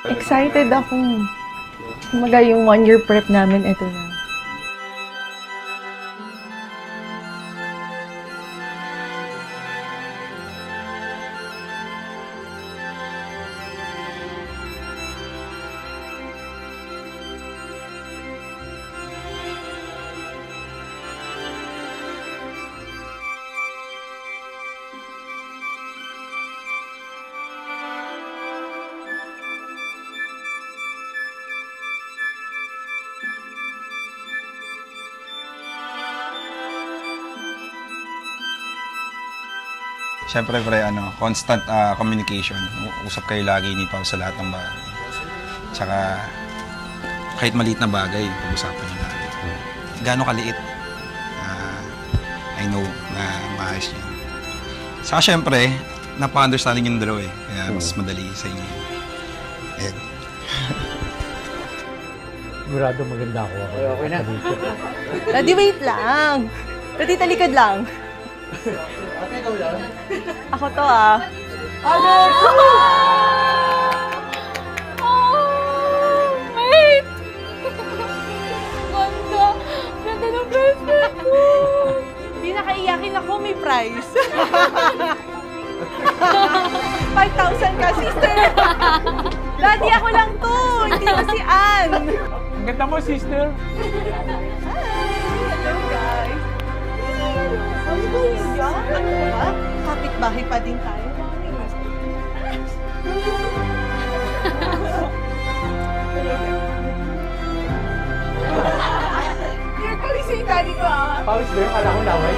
Excited ako. Kumaga yung 1-year prep namin, ito na. Siyempre, pre, constant communication. Usap kayo lagi ni Pao sa lahat ng bagay. Tsaka, kahit maliit na bagay, pag-usapan niyo lagi. Gaano kaliit, I know na maayos niya. Saka, siyempre, napaka-understanding yung dalawa eh. Kaya mas madali sa inyo. Ayan. Sigurado maganda ako. Okay na. Daddy, wait lang. Daddy, talikod lang. Ate, ikaw lang? Ako to ah. Ano? Oh, mate! Ganda! Ganda ng bracelet mo! Hindi nakaiyakin ako, may prize. 5,000 ka, sister! Daddy, ako lang to! Hindi ko si Ann! Ang ganda mo, sister! Hello, guys! Ano ba yun yan? Ano ba? Kapit-bahay pa din tayo. Dear ko, isang daddy ko ah. Pawis ba yung kala ko laway?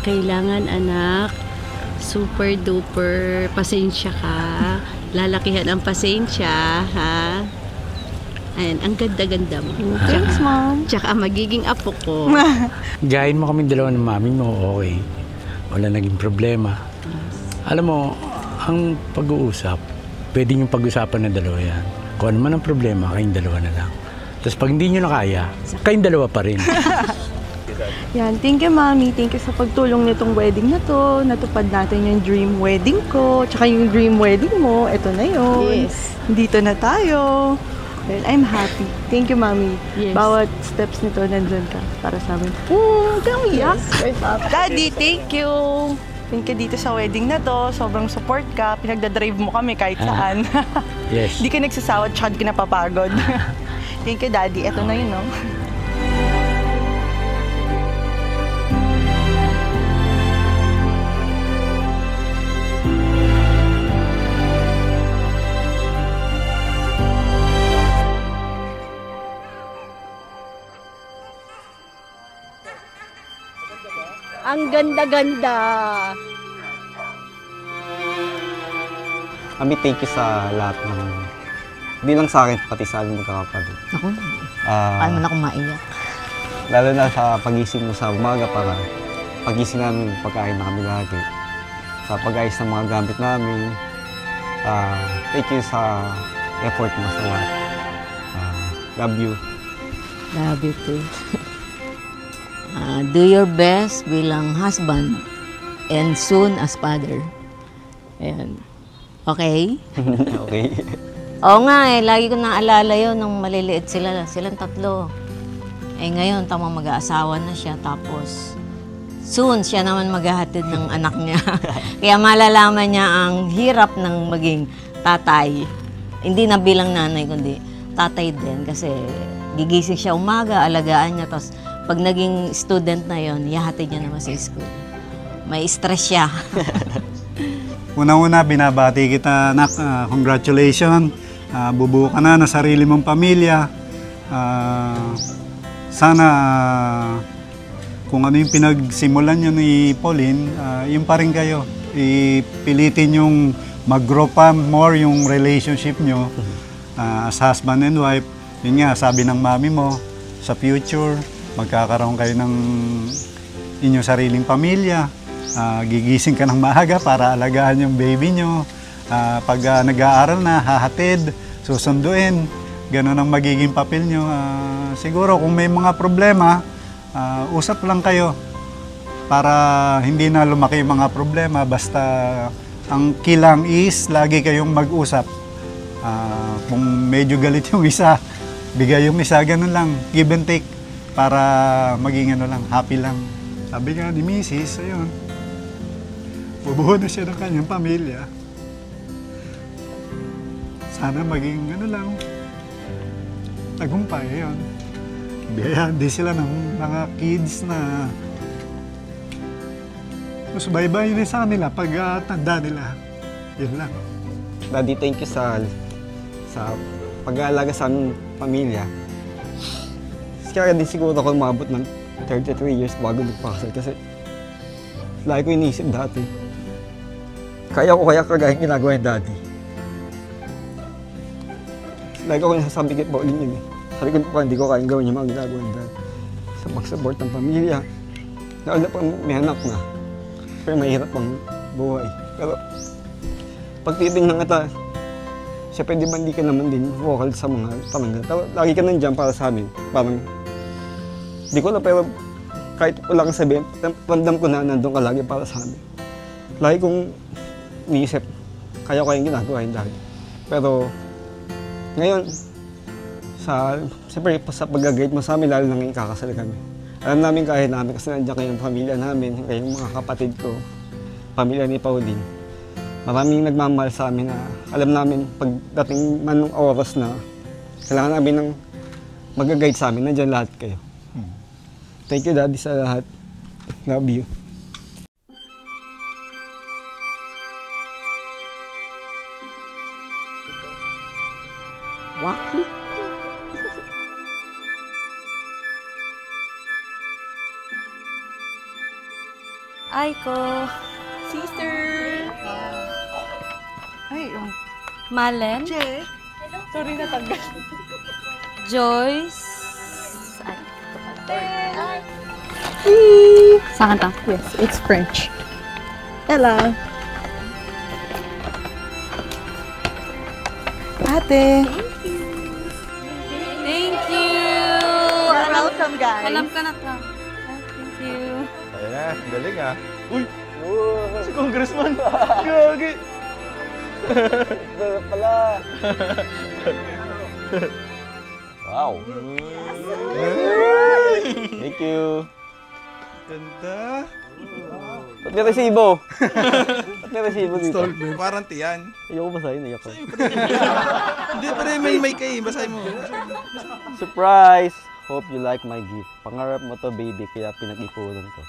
Kailangan, anak, super duper pasensya ka. Lalakihan ang pasensya, ha? Ayan, ang ganda-ganda mo. Thanks, Mom. Tsaka magiging apo ko. Gayahin mo kami dalawa ng mami mo, okay. Wala naging problema. Alam mo, ang pag-uusap, pwede niyong pag-usapan ng dalawa yan. Kung ano man ang problema, kayong dalawa na lang. Tapos pag hindi niyo na kaya, kayong dalawa pa rin. Yan, thank you, Mami. Thank you sa pagtulong nitong wedding na to. Natupad natin yung dream wedding ko. Tsaka yung dream wedding mo, eto na yun. Yes. Dito na tayo. Well, I'm happy. Thank you, Mami. Yes. Bawat steps nito, nandun ka para sa amin. Oh, umiyak. Daddy, thank you. Thank you dito sa wedding na to. Sobrang support ka. Pinagdadrive mo kami kahit saan. Yes. Di ka nagsasawad, tsaka di ka napapagod. Thank you, Daddy. Eto na yun, no? Ang ganda-ganda. Abi, thank you sa lahat ng... Hindi lang sa akin, pati sa aming magkakapatid. Ako, paano na akong maiyak? Lalo na sa pagising mo sa umaga para pagising namin, pagkain na kami lagi. Sa pag-ayos ng mga gamit namin. Thank you sa effort mo sa lahat. Love you. Love you too. Do your best bilang husband and soon as father. Ayan. Okay? Okay. Oo nga eh, lagi ko naalala yun nung maliliit sila. Silang tatlo. Eh ngayon, tamang mag-aasawa na siya. Tapos, soon siya naman maghahatid ng anak niya. Kaya malalaman niya ang hirap ng maging tatay. Hindi na bilang nanay, kundi tatay din. Kasi gigising siya umaga, alagaan niya. Tapos, pag naging student na yon, ihahatid niya naman sa school. May stress siya. Unang-una, binabati kita, anak. Congratulations. Bubuo ka na sarili mong pamilya. Sana kung ano yung pinagsimulan nyo ni Pauline, yun pa rin kayo. Ipilitin yung mag-grow pa more yung relationship nyo as husband and wife. Yun nga, sabi ng mami mo, sa future, magkakaroon kayo ng inyong sariling pamilya. Gigising ka ng maaga para alagaan yung baby nyo. Pag nag-aaral na, hahatid, susunduin. Ganun ang magiging papel nyo. Siguro kung may mga problema, usap lang kayo para hindi na lumaki yung mga problema. Basta ang key lang is lagi kayong mag-usap. Kung medyo galit yung isa, bigay yung isa, ganun lang, give and take para maging ano lang, happy lang. Sabi nga ni Mrs., ayun, bubuo na siya ng kanyang pamilya. Sana maging ano lang, tagumpay, ayun. Biyayaan din sila ng mga kids na subaybay din sa kanila pag tanda nila. Yun lang. Daddy, thank you sa pag-aalaga sa aming pamilya. Kaya din siguro ako umabot ng 33 years bago magpakasal kasi lagi ko iniisip dati. Kaya kagaya ginagawa ni Daddy. Lagi ko nasasabi kay Pauline yun eh. Sabi ko pa, hindi ko kayang gawin yung mga ginagawa ni Daddy. Sa pag-support ng pamilya. Lalo pang may anak na. Pero mahirap ang buhay. Pero pag titingnan kita, siyempre di ba hindi ka naman din vocal sa mga pananggal. Lagi ka nandiyan para sa amin. Parang, di ko na pero kahit wala kang sabihin, ramdam ko na nandun ka lagi para sa amin. Lagi kong iniisip, kaya ko yung ginagawa yung Daddy. Pero ngayon, siyempre sa pag-guide mo sa amin, lalo na ngayon kakasal kami. Alam namin kaya namin kasi nandiyan kayong pamilya namin, kayong mga kapatid ko, pamilya ni Pauline. Maraming nagmamahal sa amin na alam namin pagdating man ng oras na kailangan namin ng mag-guide sa amin, nandiyan lahat kayo. Thank you, Daddy, sa lahat. Love you. Wacky. Aiko. Sister! Ay, Malen. Che. Sorry, natanggal. Joyce. Saan ka? Yes, it's French. Ella. Ate. Thank you. You're welcome, guys. Alam ka na to. Thank you. Ayan na, galing ah. Uy! Si Congressman! Gagi! Pala! Wow! Thank you! Ganda. Ba't may resibo? Ba't may resibo dito? Warranty yan. Ayoko basahin, ayoko. Hindi pa rin may kay. Basahin mo. Surprise! Hope you like my gift. Pangarap mo to, baby, kaya pinag-ipunan ko.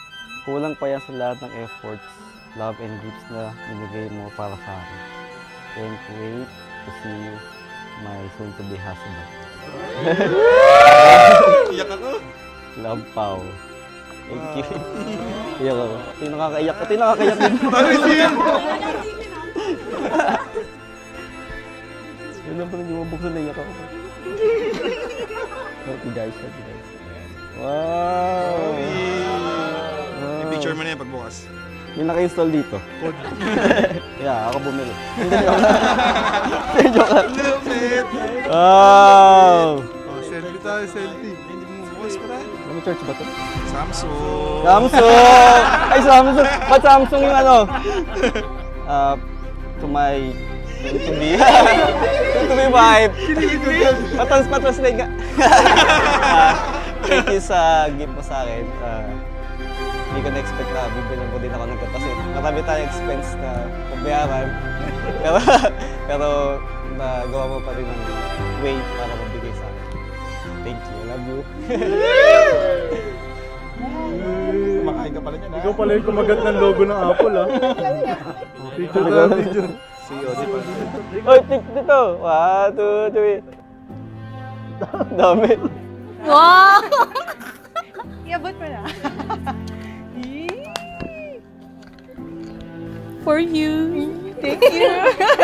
Kulang pa yan sa lahat ng efforts, love and gifts na binigay mo para sa akin. Can't wait to see you, my soon-to-be husband. Iyak ako. Love, Pao. Thank you. Iyak ako. Ito yung nakakaiyak. Ito yung nakakaiyak din. Yun lang pa rin yung mabuksan na iyak ako. Happy guys, happy guys. Wow! May picture mo na yan pagbukas. May naka-install dito. Yeah, ako bumili. Hindi joke lang. Joke lang. Wow! Oh, selfie tayo, selfie. Hindi mo bukas pa rin. Ano church ba ito? Samsung! Samsung! Ay, Samsung! Ba't Samsung yung ano? To my... to be wife. Patranslate nga. Thank you sa gift mo sa akin. Hindi ko na-expect na bibilang ko din ako ng kasi marami tayong expense na pabayaran. pero nagawa mo pa rin ng way para mabigay sa akin. Thank you. I love you. Kumakain ka pala niyan, ha? Ikaw pala yung kumagat ng logo ng Apple, ha? Picture na, picture. COD pa. Oy, pick dito. 1, 2, 3. Dami. Wow! Iabot mo na. For you. Thank you.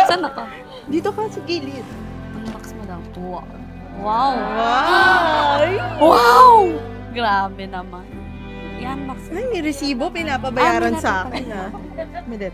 Saan na ka? Dito ka sa gilid. Unbox mo daw. Wow. Wow. Wow! Wow! Grabe naman. I-unbox mo. Ay, may resibo. Pinapabayaran sa akin, ha? Minute.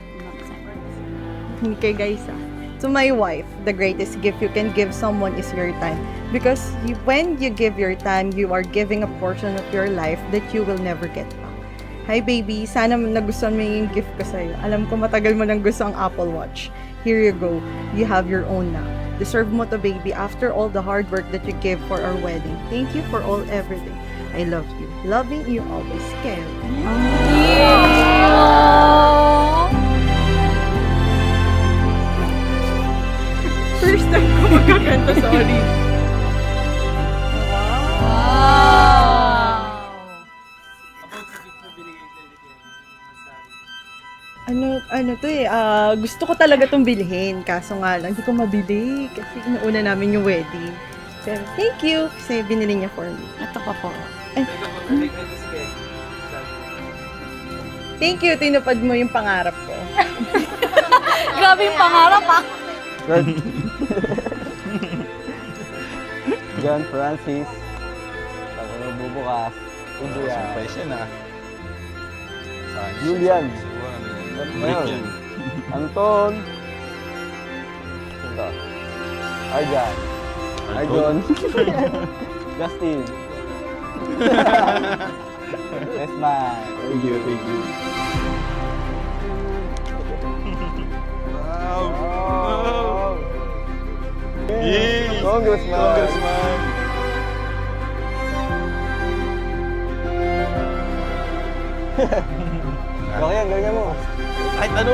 Hindi kay guys, ha? To my wife, the greatest gift you can give someone is your time. Because when you give your time, you are giving a portion of your life that you will never get back. Hi baby, sana nagustuhan mo yung gift ko sa'yo. Alam ko matagal mo nang gusto ang Apple Watch. Here you go. You have your own now. Deserve mo to baby after all the hard work that you gave for our wedding. Thank you for all everything. I love you. Loving you always, Kel. First time ko magkakanta, sorry. Ano to eh, gusto ko talaga itong bilhin. Kaso nga lang, hindi ko mabili. Kasi inuuna namin yung wedding. Pero thank you, kasi binili niya for me. Ito pa po. Thank you, tinupad mo yung pangarap ko. Grabe yung pangarap ah. John Francis. Bago na bubukas. Julian. Surprise yan ah. Julian. Break yan. Anton. Ito. Arjan. Arjon. Justin. Yes, man. Thank you, thank you. Wow! Yay! Congressman! Congressman! Okay yan, galingan mo. Kahit ano!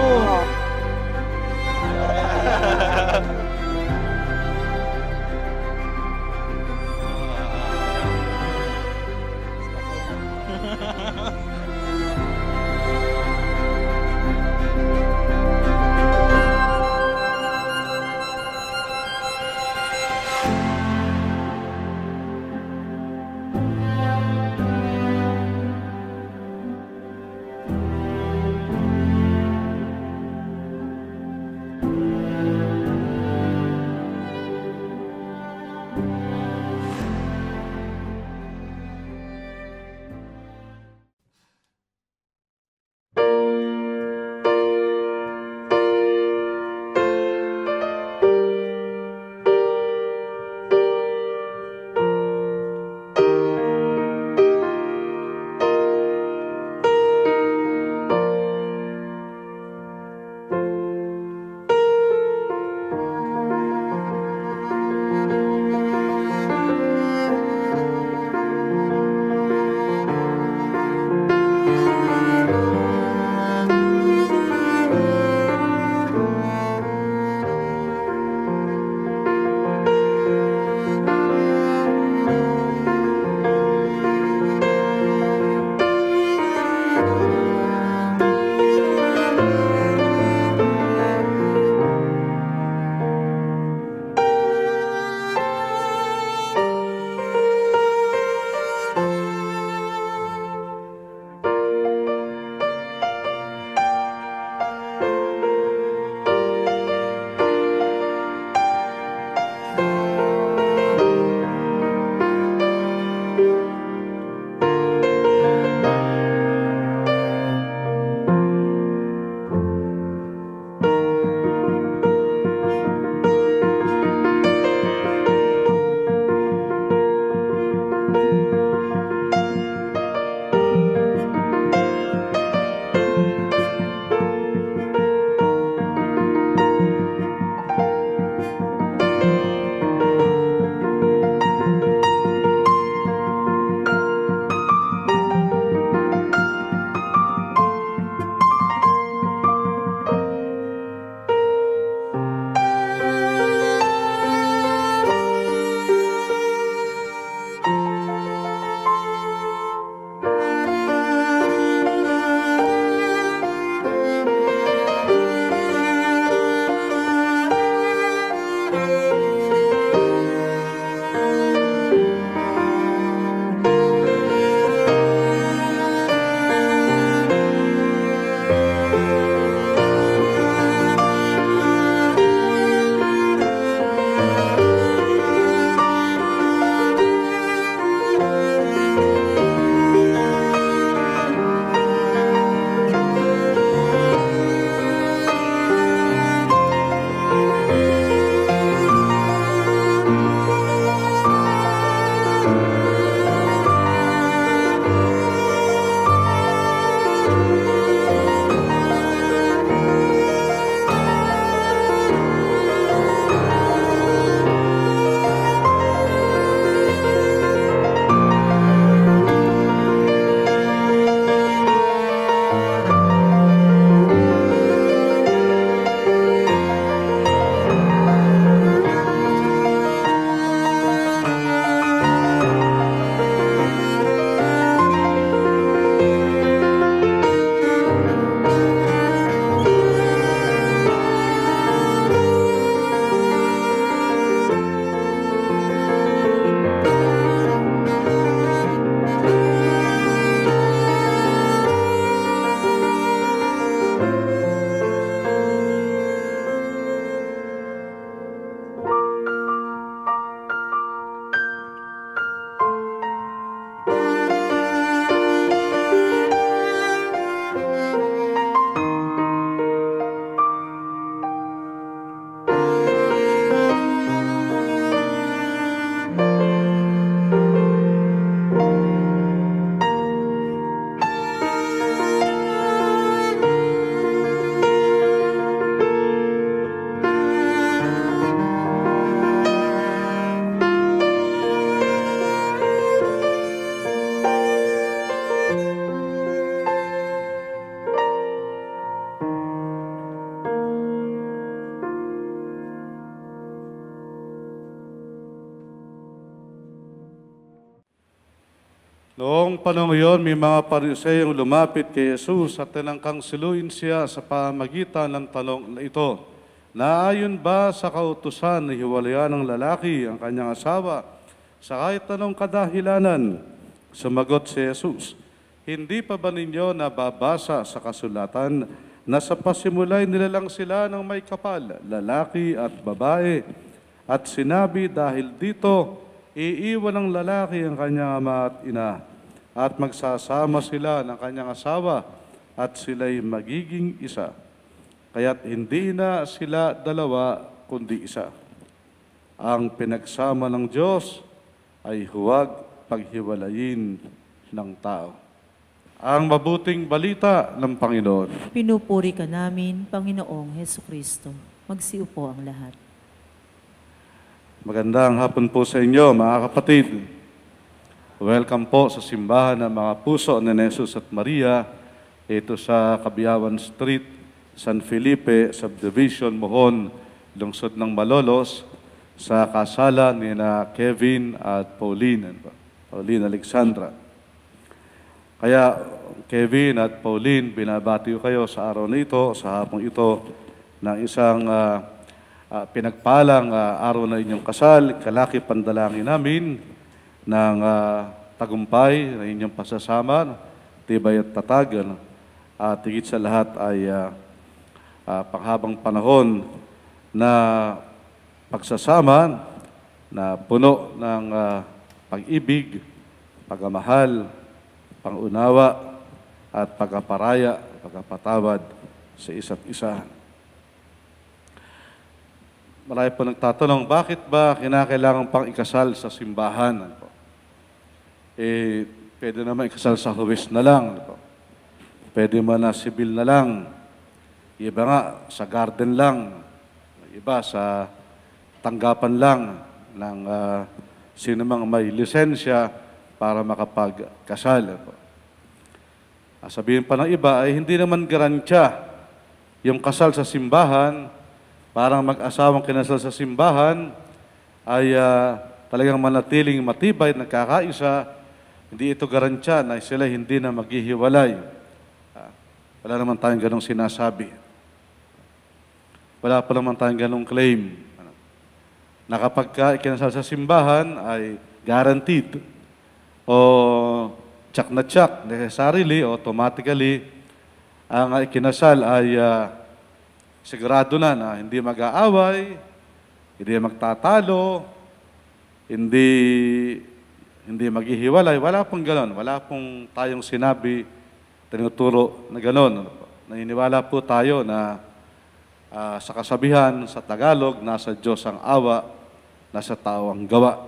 Noong panahon iyon, may mga Pariseyong lumapit kay Jesus at tinangkang siluin siya sa pamagitan ng tanong na ito. Naayon ba sa kautusan na hiwalayan ng lalaki ang kanyang asawa sa kahit anong kadahilanan? Sumagot si Jesus, hindi pa ba ninyo nababasa sa kasulatan na sa pasimulay nilalang sila ng may kapal, lalaki at babae? At sinabi dahil dito, iiwan ng lalaki ang kanyang ama at ina, at magsasama sila ng kanyang asawa, at sila'y magiging isa. Kaya't hindi na sila dalawa, kundi isa. Ang pinagsama ng Diyos ay huwag paghiwalayin ng tao. Ang mabuting balita ng Panginoon. Pinupuri ka namin, Panginoong Hesukristo. Magsiupo ang lahat. Magandang hapon po sa inyo, mga kapatid. Welcome po sa simbahan ng mga puso ni Jesus at Maria, ito sa Kabiyawan Street, San Felipe, Subdivision, Mohon, lungsod ng Malolos, sa kasalan ni na Kevin at Pauline Alexandra. Kaya Kevin at Pauline, binabati ko kayo sa araw na ito, sa hapong ito, ng isang pinagpalang araw na inyong kasal. Kalaki pandalangin namin ng tagumpay na inyong pasasama, tibay at tatag, at higit sa lahat ay panghabang panahon na pagsasama na puno ng pag-ibig, pagmamahal, pangunawa, at pagkaparaya, pagkapatawad sa isa't isa. Marami po nagtatanong, bakit ba kinakailangan pang ikasal sa simbahan? Pwede naman ikasal sa huwes na lang. Pwede man na sibil na lang. Iba nga, sa garden lang. Iba sa tanggapan lang ng sino mang may lisensya para makapagkasal. Sabihin pa ng iba ay hindi naman garantiya yung kasal sa simbahan. Parang mag-asawang kinasal sa simbahan ay talagang manatiling matibay, nagkakaisa. Hindi ito garantiya na sila hindi na maghihiwalay. Wala naman tayong ganong sinasabi. Wala pa naman tayong ganong claim. Na kapag ikinasal sa simbahan ay guaranteed o tsak na tsak, necessarily, automatically, ang ikinasal ay sigurado na hindi mag-aaway, hindi magtatalo, hindi maghihiwalay. Wala pong gano'n. Wala pong tayong sinabi, tinuturo na gano'n. Naniniwala po tayo na sa kasabihan, sa Tagalog, nasa Diyos ang awa, nasa tao ang gawa.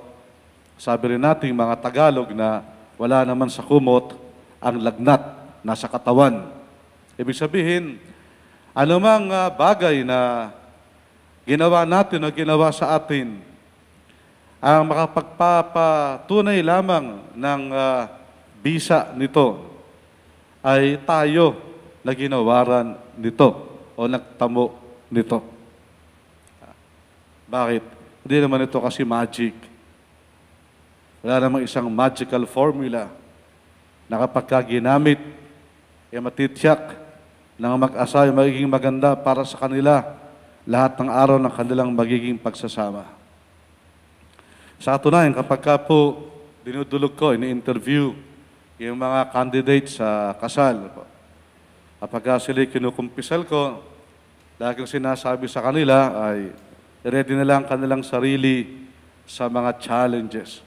Sabi rin natin mga Tagalog na wala naman sa kumot ang lagnat, nasa katawan. Ibig sabihin, anumang bagay na ginawa natin o ginawa sa atin, ang makapagpapatunay lamang ng bisa nito ay tayo na ginawaran nito o nagtamo nito. Bakit? Hindi naman ito kasi magic. Wala namang isang magical formula na kapag ginamit, matitiyak na mag-asawa magiging maganda para sa kanila lahat ng araw ng kanilang magiging pagsasama. Sa katunayan, kapag po dinudulog ko, ini-interview yung mga candidates sa kasal, kapag sila kinukumpisal ko, laging sinasabi sa kanila ay ready na lang kanilang sarili sa mga challenges.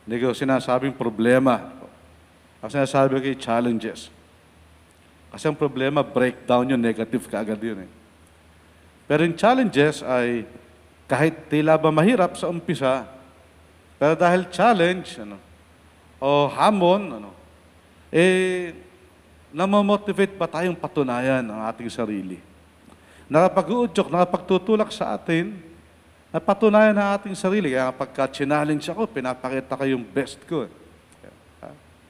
Hindi ko sinasabing problema. Ang sinasabi ko ay challenges. Kasi ang problema, breakdown yun, negative kaagad yun. Pero yung challenges ay kahit tila ba mahirap sa umpisa, pero dahil challenge o hamon, namamotivate pa tayong patunayan ang ating sarili. Nakapag-uudyok, nakapagtutulak sa atin, napatunayan ang ating sarili. Kaya kapag challenge ako, pinapakita ko yung best ko.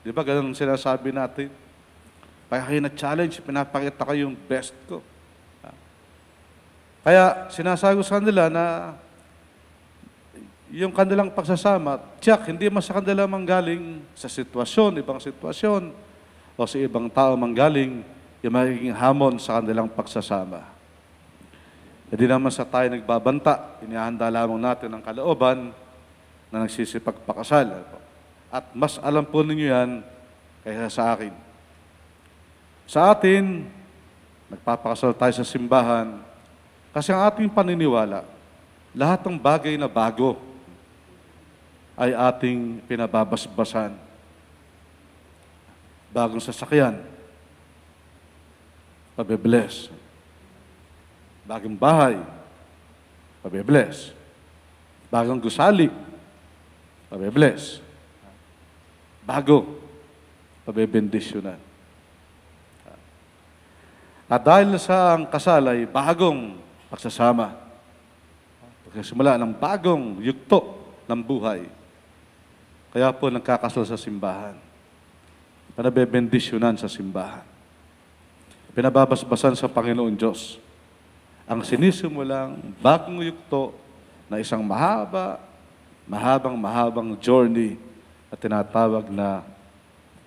Di ba ganun sinasabi natin? Pag kayo na-challenge, pinapakita ko yung best ko. Kaya sinasabi ko sa nila na yung kanilang pagsasama, tiyak, hindi man sa kanila manggaling sa sitwasyon, ibang sitwasyon, o sa ibang tao manggaling, yung magiging hamon sa kanilang pagsasama. Hindi naman sa tayo nagbabanta, inihanda lamang natin ang kalooban na nagsisipagpakasal. At mas alam po ninyo yan kaysa sa akin. Sa atin, nagpapakasal tayo sa simbahan, kasi ang ating paniniwala, lahat ng bagay na bago ay ating pinababasbasan. Bagong sasakyan, pabibless. Bagong bahay, pabibless. Bagong gusali, pabibless. Bago, pabibendisyonan. At dahil sa ang kasal ay bagong pagsasama, pagkasimula ng bagong yugto ng buhay, kaya po nagkakasal sa simbahan. Pinabibendisyonan sa simbahan. Pinababasbasan sa Panginoon Diyos. Ang sinisimulang bagong yugto na isang mahabang journey na tinatawag na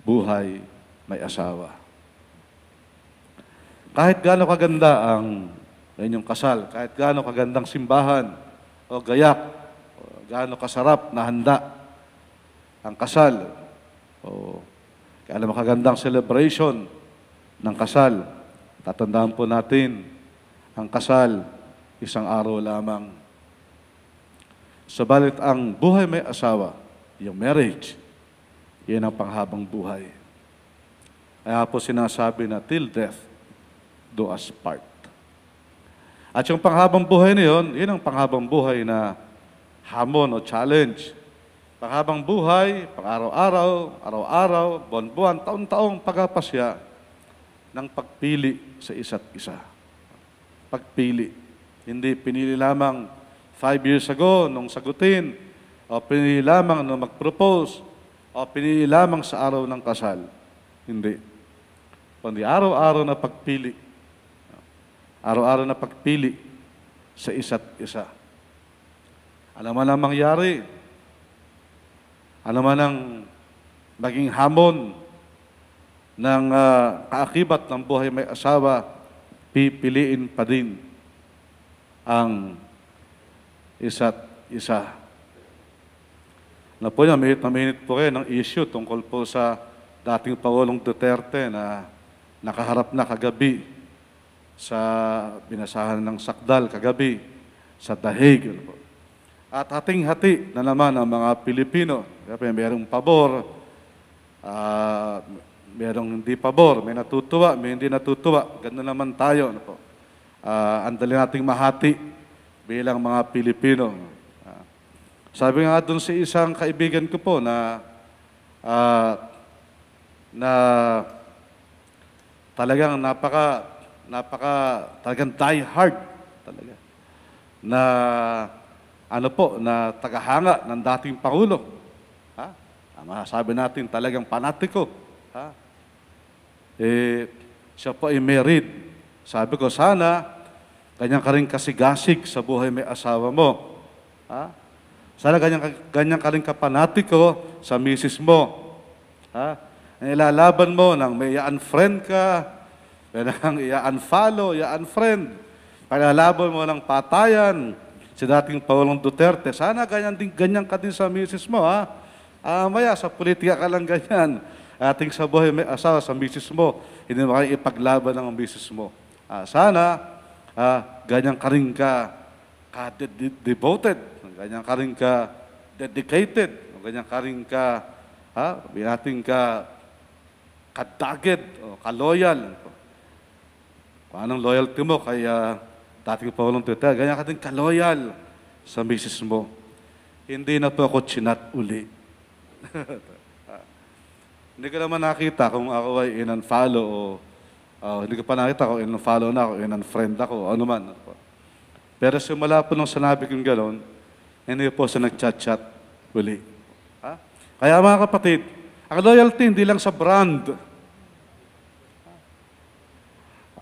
buhay may asawa. Kahit gaano kaganda ang inyong kasal, kahit gaano kagandang simbahan o gayak, o gaano kasarap na handa ang kasal, o gaano makagandang celebration ng kasal, tatandaan po natin, ang kasal, isang araw lamang. Subalit ang buhay may asawa, yung marriage, yan ang panghabang buhay. Kaya po sinasabi na till death do us part. At yung panghabang buhay na yun ang panghabang buhay na hamon o challenge. Panghabang buhay, pang-araw-araw, araw-araw, buwan-buwan, taon-taong pagpapasya ng pagpili sa isa't isa. Pagpili. Hindi pinili lamang 5 years ago nung sagutin, o pinili lamang nung mag-propose, o pinili lamang sa araw ng kasal. Hindi. Kundi araw-araw na pagpili. Araw-araw na pagpili sa isa't isa. Ano man ang mangyari, ano man ang maging hamon ng kaakibat ng buhay may asawa, pipiliin pa din ang isa't isa. Na po niya, minute na minute po kayo ng issue tungkol po sa dating Pangulong Duterte na nakaharap na kagabi sa binasahan ng sakdal kagabi sa The Hague. At hating-hati na naman ang mga Pilipino. Mayroong pabor, mayroong hindi pabor, may natutuwa, may hindi natutuwa. Ganun naman tayo. Andali nating mahati bilang mga Pilipino. Sabi nga doon sa isang kaibigan ko po na talagang talagang die hard talaga na na tagahanga ng dating Pangulo. Sabi natin talagang panatiko. Siya po ay married. Sabi ko, sana ganyan ka rin kasigasig sa buhay may asawa mo. Sana ganyan ka rin kapanatiko sa misis mo. Ilalaban mo nang may i-unfriend ka, nang i-unfollow, i-unfriend. Ilalaban mo ng patayan si dating Pangulong Duterte. Sana ganyan ka din sa misis mo, maya sa politika ka lang ganyan. Ating sa buhay may asawa sa misis mo, hindi mo kayo ipaglaban ng misis mo. Sana ganyan ka rin devoted, ganyan ka rin dedicated, ganyan ka rin binating kadaged o kaloyal. Kung anong loyalty mo kay dating Pangulong Duterte, ganyan ka din kaloyal sa misis mo. Hindi na po ako chinat uli. Hindi ko naman nakita kung ako ay in-unfollow o hindi ko pa nakita kung in-unfollow na ako, in-unfriend ako, ano man. Pero simula po nung sinabi kong gano'n, hindi po sa nag-chat-chat uli. Kaya mga kapatid, ang loyalty hindi lang sa brand.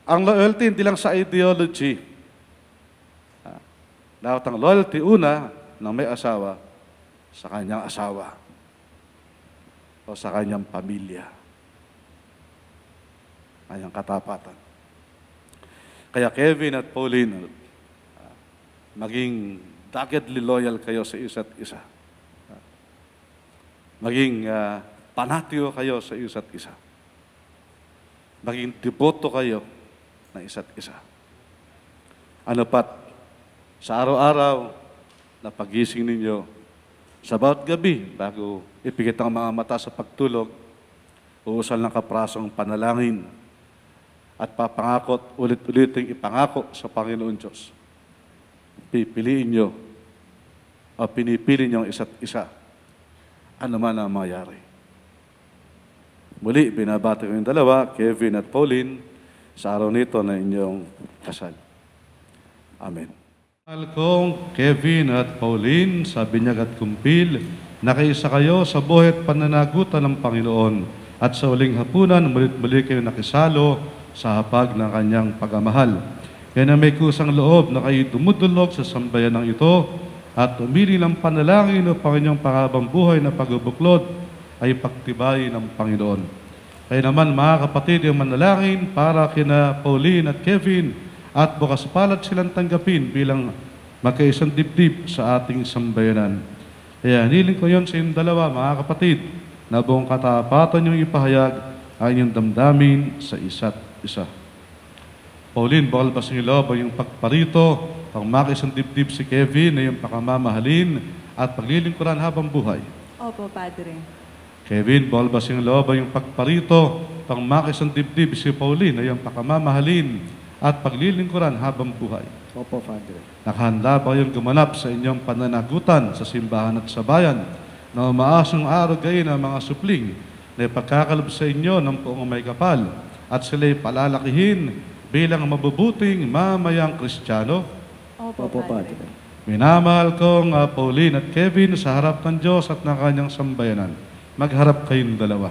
Ang loyalty hindi lang sa ideology. Dapat ang loyalty una ng may asawa sa kanyang asawa o sa kanyang pamilya. Kanyang katapatan. Kaya Kevin at Pauline, maging doggedly loyal kayo sa isa't isa. Maging panatyo kayo sa isa't isa. Maging deboto kayo na isa't isa. Ano pat, sa araw-araw na pagising ninyo, sa bawat gabi, bago ipikit ang mga mata sa pagtulog, uusal ng kaprasong panalangin at papangakot, ulit-uliting ipangako sa Panginoon Diyos. Pipiliin nyo o pinipili nyo ang isa't isa. Ano man ang mangyari. Muli, binabati ko yung dalawa, Kevin at Pauline, sa araw nito na inyong kasal. Amen. Mahal kong Kevin at Pauline, sa binyag at kumpil, nakaisa kayo sa buhay at pananagutan ng Panginoon at sa uling hapunan, mulit-muli kayo nakisalo sa hapag ng kanyang pagmamahal. Kaya na may kusang loob na kayo dumudulog sa sambayanang ito at umili ng panalangin upang inyong panghabang buhay na pagbubuklod ay pagtibay ng Panginoon. Kaya naman mga kapatid, yung manalangin para kina Pauline at Kevin at bukas palad silang tanggapin bilang magkaisang dibdib sa ating sambayanan. Kaya hiniling ko yon sa inyong dalawa, mga kapatid, na buong katapatan yung ipahayag ang inyong damdamin sa isa't isa. Pauline, bawal ba sa inyo loob yung pagparito, pang makisang dibdib si Kevin na yung pakamamahalin at paglilingkuran habang buhay? Opo, Padre. Kevin, bawal ba sa inyo loob yung pagparito, pang makisang dibdib si Pauline na yung pakamamahalin at paglilingkuran habang buhay? Opo, Father. Nakahanda ba kayong gumanap sa inyong pananagutan sa simbahan at sa bayan na umaasang araw gayon ang mga supling na ipagkakalob sa inyo ng poong may kapal at sila'y palalakihin bilang mabubuting mamayang Kristiyano? Opo, Padre. Minamahal kong Pauline at Kevin, sa harap ng Diyos at ng kanyang sambayanan, magharap kayong dalawa.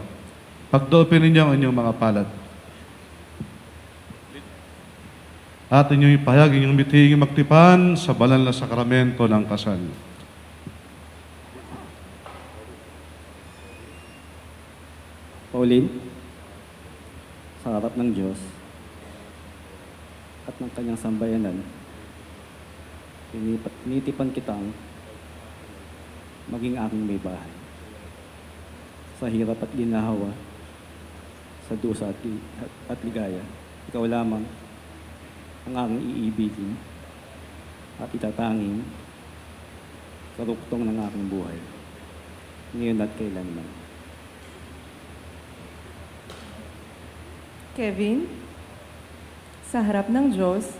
Pagdoopin ninyo ang inyong mga palad. At inyong ipahayag inyong mitingin magtipan sa banal na sakramento ng kasal. Pauline, sa harap ng Diyos at ng kanyang sambayanan, tinitipan kitang maging aking may bahay. Sa hirap at ginhawa, sa dusa at ligaya, ikaw lamang ang aking iibigin at itatanging karuktong ng aking buhay, ngayon at kailanman. Kevin, sa harap ng Diyos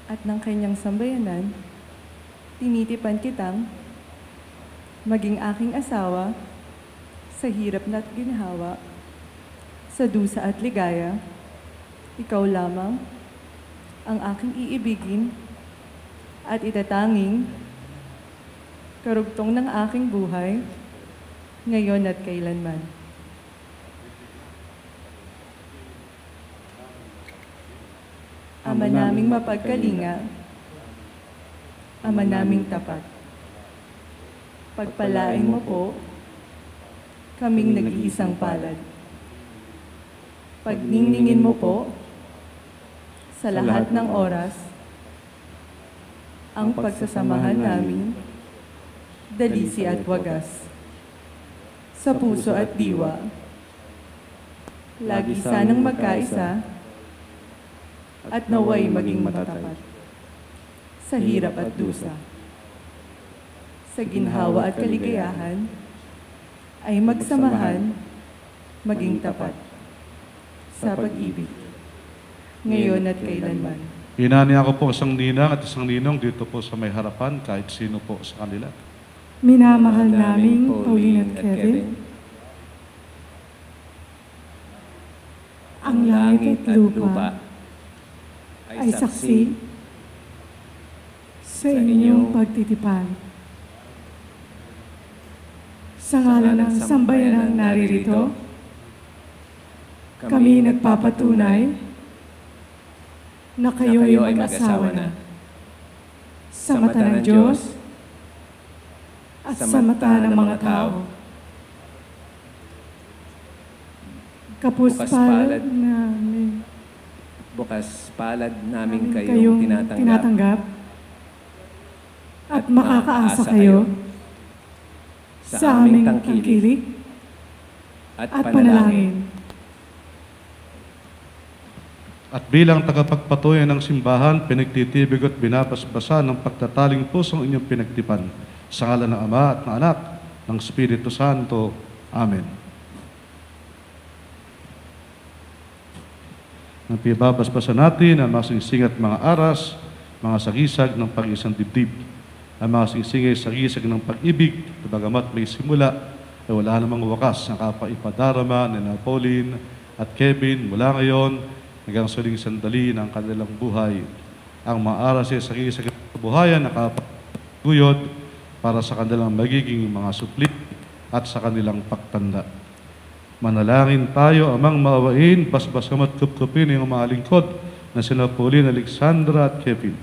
at ng kanyang sambayanan, tinitipan kitang maging aking asawa sa hirap at ginhawa, sa dusa at ligaya, ikaw lamang ang aking iibigin at itatanging karugtong ng aking buhay, ngayon at kailanman. Ama naming mapagkalinga, Ama naming tapat, pagpalain mo po kaming nag-iisang palad. Pagniningin mo po sa lahat ng oras ang pagsasamahan namin, dalisi at wagas, sa puso at diwa. Lagi sanang magkaisa at naway maging matatapat sa hirap at dusa. Sa ginhawa at kaligayahan ay magsamahan, maging tapat sa pag-ibig, ngayon at kailanman. Hinanian ko po isang ninang at isang ninong dito po sa may harapan, kahit sino po sa kanila. Minamahal naming Pauline at Kevin, ang langit at lupa ay saksi sa inyong pagtitipan. Sa ngalan ng sambayanang naririto, kami nagpapatunay na kayo'y mag-asawa na sa mata ng Diyos at sa mata ng mga tao. Kapuspalad namin. Bukas palad namin kayong tinatanggap at makakaasa kayo sa aming tangkilik at panalangin. At bilang tagapagpatuloy ng simbahan, pinagtitibig at binabasbasan ng pagtataling pusong inyong pinagtipan. Sa ngalan ng Ama at ng Anak, ng Espiritu Santo. Amen. Nang pinababasbasan natin ang mga singsing at mga aras, mga sagisag ng pag-isang dibdib. Ang mga singsing ay sagisag ng pag-ibig, bagamat may simula, ay wala namang wakas ang kapaipadarama ni Pauline at Kevin mula ngayon hanggang sa huling sandali ng kanilang buhay. Ang mga aras ay sagisag ng kabuhayan na kapaguyod para sa kanilang magiging mga supli at sa kanilang pagtanda. Manalangin tayo, Amang maawain, basbasam at kupkupin ng mga lingkod na sina Pauline, Alexandra at Kevin.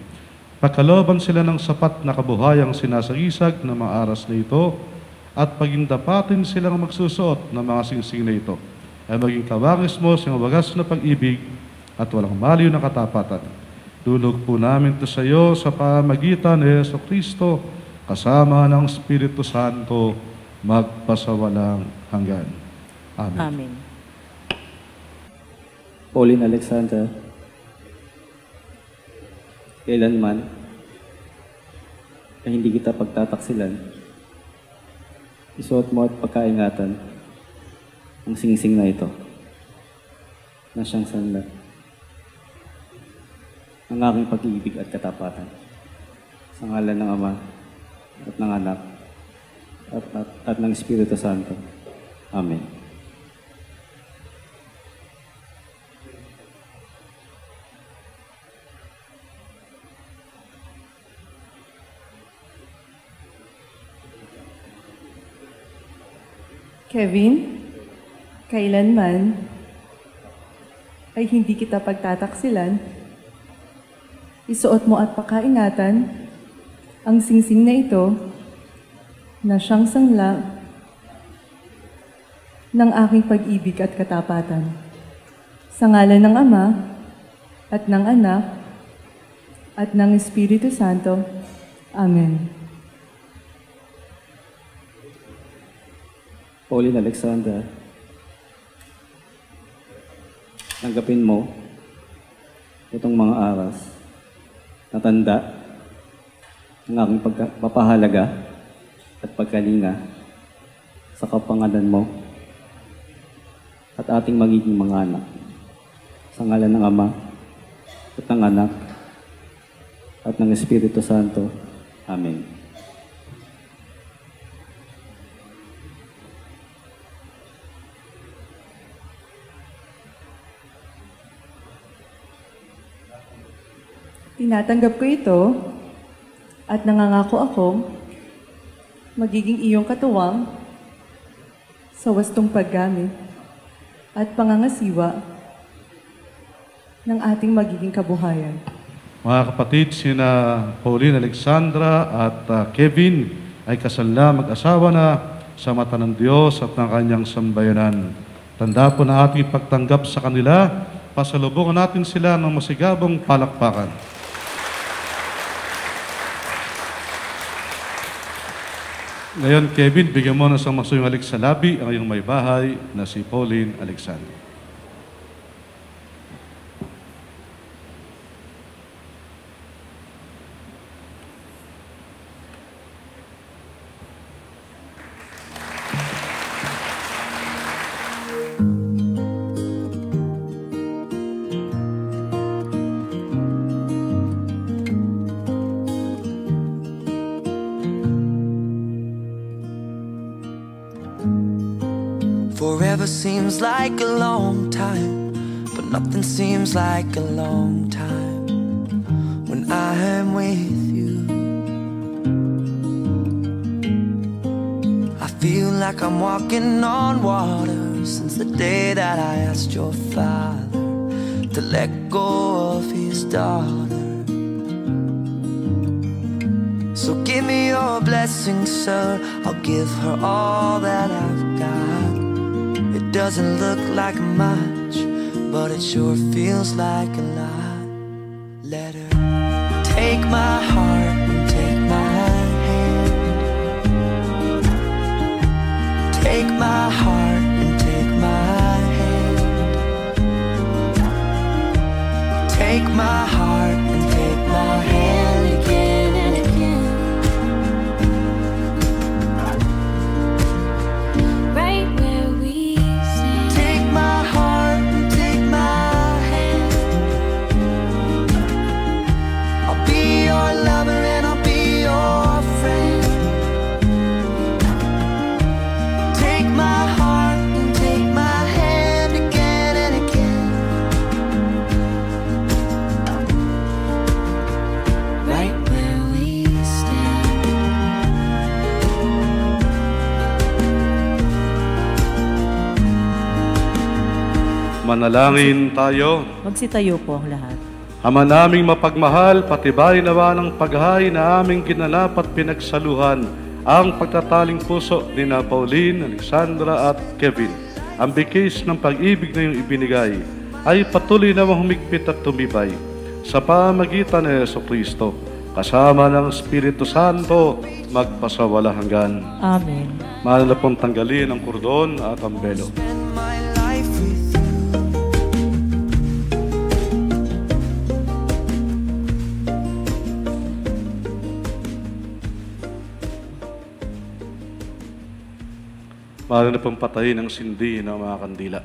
Pagkalooban sila ng sapat na kabuhayang sinasagisag ng mga aras na ito at pagindapatin silang magsusuot ng mga singsing na ito ay maging kawangis mo sa wagas na pag-ibig at walang maliw na katapatan. Dulog po namin ito sa iyo sa pamagitan ni Yesu Kristo kasama ng Espiritu Santo magpasawalang hanggan. Amen. Amen. Pauline, Alexandra, kailanman ay hindi kita pagtataksilan, isuot mo at pagkaingatan ang singsing na ito na siyang sanla ang aking pag-ibig at katapatan. Sa ngalan ng Ama at ng Anak at ng Espiritu Santo. Amen. Kevin, kailanman ay hindi kita pagtataksilan, isuot mo at pakaingatan ang singsing na ito na siyang sangla ng aking pag-ibig at katapatan. Sa ngalan ng Ama at ng Anak at ng Espiritu Santo. Amen. Pauline, Alexandra, tanggapin mo itong mga aras na tanda ng aking pagpapahalaga at pagkalinga sa kapangalan mo at ating magiging mga anak. Sa ngalan ng Ama at ng Anak at ng Espiritu Santo. Amen. Tinatanggap ko ito at nangangako ako magiging iyong katuwang sa wastong paggamit at pangangasiwa ng ating magiging kabuhayan. Mga kapatid, sina Pauline, Alexandra at Kevin ay kasal na mag-asawa na sa mata ng Diyos at ng kanyang sambayanan. Tanda po na ating pagtanggap sa kanila, pasalubungan natin sila ng masigabong palakpakan. Ngayon, Kevin, bigyan mo ng masuyong halik sa labi ang iyong may bahay na si Pauline Alexandra. Forever seems like a long time, but nothing seems like a long time when I am with you. I feel like I'm walking on water since the day that I asked your father to let go of his daughter. So So give me your blessing, sir. I'll give her all that I've got. It doesn't look like much, but it sure feels like a lot. Let her take my heart and take my hand. Take my heart and take my hand. Take my heart and take my hand again and again. Right where we stand. Take my heart and take my hand. I'll be your lover and I'll be your friend. Take my heart and take my hand again and again. Right where we stand. Manalangin tayo. Magsitayo po ang lahat. Ama naming mapagmahal, patibay nawa ng paghahay na aming ginanap at pinagsaluhan ang pagtataling puso ni na Pauline, Alexandra at Kevin. Ang bigkis ng pag-ibig na iyong ibinigay ay patuloy na humigpit at tumibay sa pamagitan ni Jesucristo, kasama ng Espiritu Santo, magpasawala hanggan. Amen. Mahal na pong tanggalin ang kordon at ang belo. Mahal na pong patayin ang sindi ng mga kandila.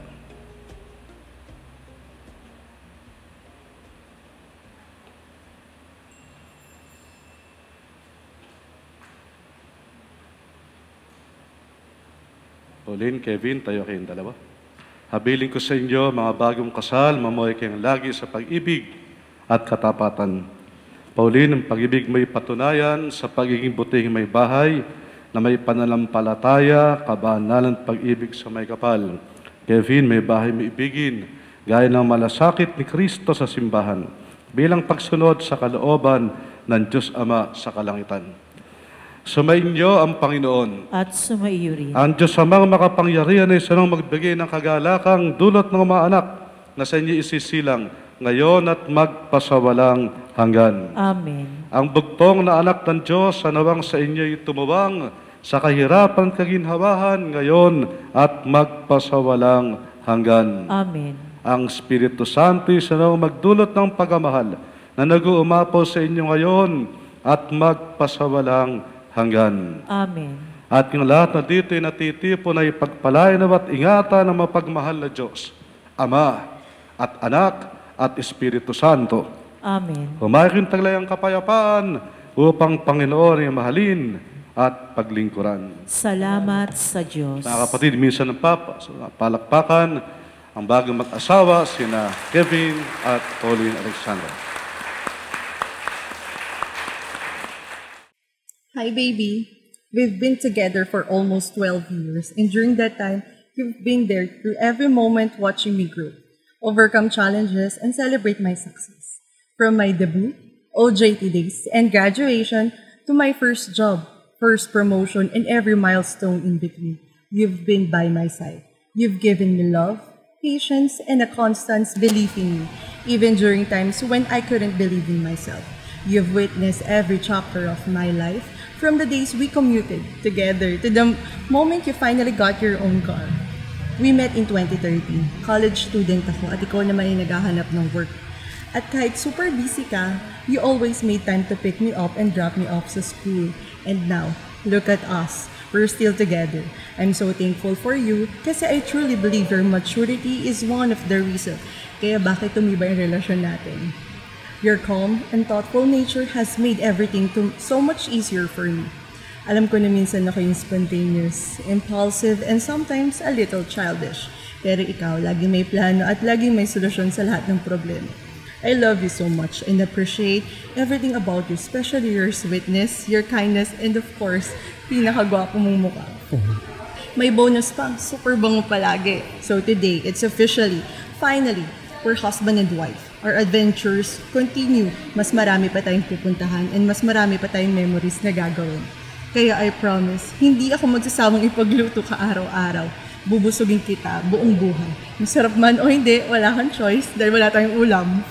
Pauline, Kevin, tayo kayong dalawa. Habiling ko sa inyo, mga bagong kasal, mamuhay kayong lagi sa pag-ibig at katapatan. Pauline, ang pag-ibig may patunayan sa pagiging butihing may bahay, na may pananampalataya, kabanalan at pag-ibig sa may kapal. Kevin, may bahay may ibigin, gaya ng malasakit ni Kristo sa simbahan, bilang pagsunod sa kalooban ng Diyos Ama sa kalangitan. Sumainyo ang Panginoon. At sumaiyo rin. Ang Diyos Amang makapangyarihan ay sanang magbigay ng kagalakang dulot ng mga anak na sa inyo isisilang ngayon at magpasawalang hanggan. Amen. Ang bugtong na anak ng Diyos sa nawang sa inyo'y tumawang sa kahirapan kaginhawahan ngayon at magpasawalang hanggan. Amen. Ang Espiritu Santo'y sanang magdulot ng pagmamahal na nag-uumapaw sa inyo ngayon at magpasawalang hanggan. Amen. At yung lahat na dito'y natitipon ay pagpalain at ingatan ng mapagmahal na Diyos, Ama at Anak at Espiritu Santo. Amen. Humayakin taglay ang kapayapaan upang Panginoon ay mahalin at paglingkuran. Salamat sa Diyos. Mga kapatid, minsan ng palakpakan ang bagong mag-asawa, sina Kevin at Pauline Alexandra. Hi, baby. We've been together for almost 12 years, and during that time, you've been there through every moment watching me grow, overcome challenges, and celebrate my success. From my debut, OJT days, and graduation, to my first job, first promotion, and every milestone in between, you've been by my side. You've given me love, patience, and a constant belief in me, even during times when I couldn't believe in myself. You've witnessed every chapter of my life, from the days we commuted together to the moment you finally got your own car. We met in 2013. College student ako at ikaw naman ay naghahanap ng work. At kahit super busy ka, you always made time to pick me up and drop me off sa school. And now, look at us. We're still together. I'm so thankful for you kasi I truly believe your maturity is one of the reasons kaya bakit tumibay ang relasyon natin. Your calm and thoughtful nature has made everything so much easier for me. Alam ko na minsan ako yung spontaneous, impulsive, and sometimes a little childish. Pero ikaw, lagi may plano at lagi may solusyon sa lahat ng problema. I love you so much and appreciate everything about you, especially your sweetness, your kindness, and of course, pinakagwapo mong mukha. May bonus pa, super bango palagi. So today, it's officially, finally, we're husband and wife. our adventures continue. Mas marami pa tayong pupuntahan and mas marami pa tayong memories na gagawin. Kaya I promise, hindi ako magsasawang ipagluto ka araw-araw. Bubusugin kita buong buhay. Masarap man o hindi, wala kang choice dahil wala tayong ulam.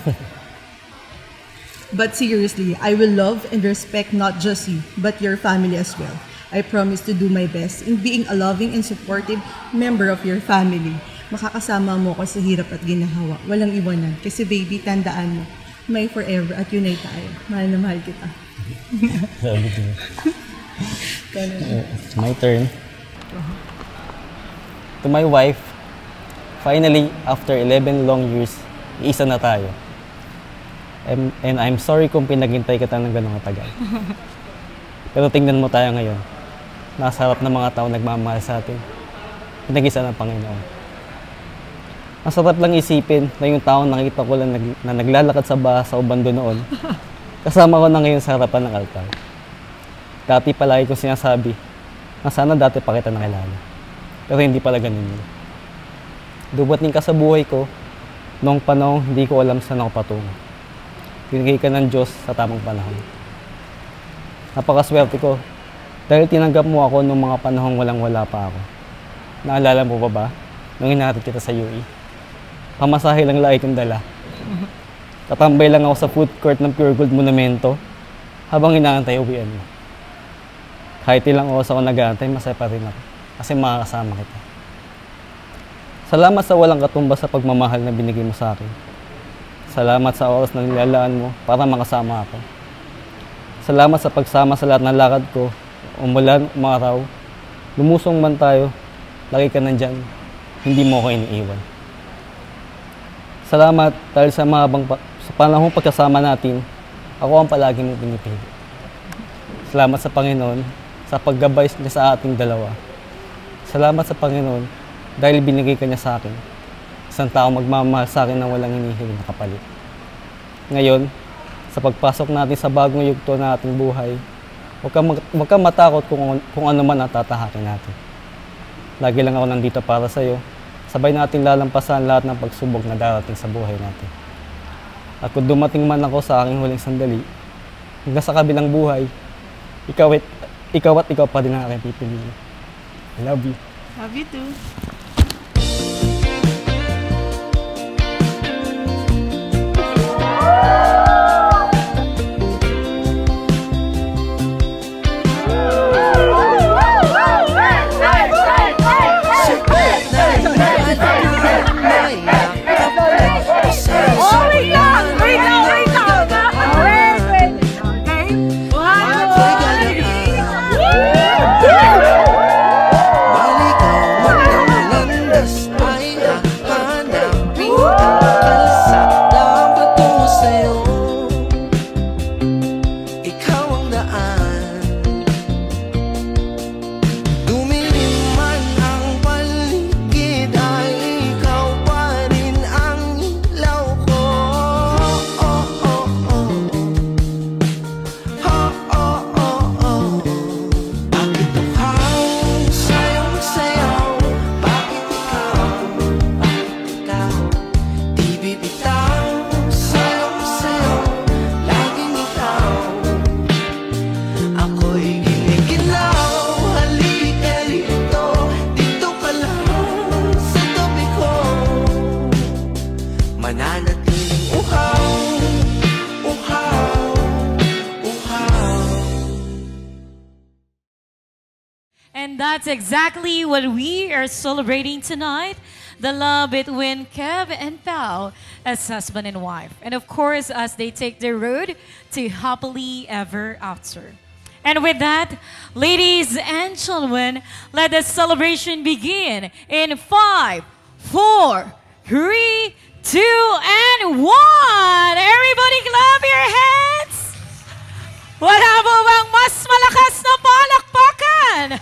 But seriously, I will love and respect not just you, but your family as well. I promise to do my best in being a loving and supportive member of your family. Makakasama mo ko sa hirap at ginhawa. Walang iwanan. Kasi baby, tandaan mo, may forever at unite tayo. Mahal na mahal kita. My turn. To my wife, finally, after 11 long years, iisa na tayo. And I'm sorry kung pinaghintay kita ng ganong katagal. Pero tingnan mo tayo ngayon. Nasa harap ng mga tao nagmamahal sa atin. Pinag-isa ng Panginoon. Masarap lang isipin na yung taong nakita ko lang na naglalakad sa baha sa ubando noon, kasama ko na ngayon sa harapan ng altar. Dati palagi kong sinasabi na sana dati pa kita nakilala. Pero hindi pala ganun yun. Dumating ka sa buhay ko, noong panahon hindi ko alam saan ako patungo. Binigay ka ng Diyos sa tamang panahon. Napakaswerte ko dahil tinanggap mo ako noong mga panahong walang-wala pa ako. Naalala mo pa ba nung hinahatid kita sa UE? Pamasahe lang lagi kong dala. Tatambay lang ako sa food court ng Pure Gold Monumento habang inaantay uwian mo. Kahit ilang oras ako nag-aantay, masaya pa rin ako kasi makakasama kita. Salamat sa walang katumbas sa pagmamahal na binigay mo sa akin. Salamat sa oras na nilalaan mo para makasama ako. Salamat sa pagsama sa lahat ng lakad ko, umulan, umaraw, lumusong man tayo, lagi ka nandyan, hindi mo ako iniiwan. Salamat dahil sa panahong pagkasama natin, ako ang palagi mong pinipili. Salamat sa Panginoon sa paggabay niya sa ating dalawa. Salamat sa Panginoon dahil binigay ka niya sa akin. Isang tao magmamahal sa akin nang walang hinihiling na kapalit. Ngayon, sa pagpasok natin sa bagong yugto na ating buhay, huwag kang matakot kung ano man ang tatahakin natin. Lagi lang ako nandito para sa iyo. Sabay natin lalampasan lahat ng pagsubok na darating sa buhay natin. At kung dumating man ako sa aking huling sandali, hanggang sa kabilang buhay, ikaw at ikaw pa din ang aking pipiliin. I love you. Love you too. And that's exactly what we are celebrating tonight, the love between Kev and Pao as husband and wife. And of course, as they take their road to happily ever after. And with that, ladies and gentlemen, let the celebration begin in 5, 4, 3, 2, and 1! Everybody clap your hands! Wala mo bang mas malakas na palakpakan?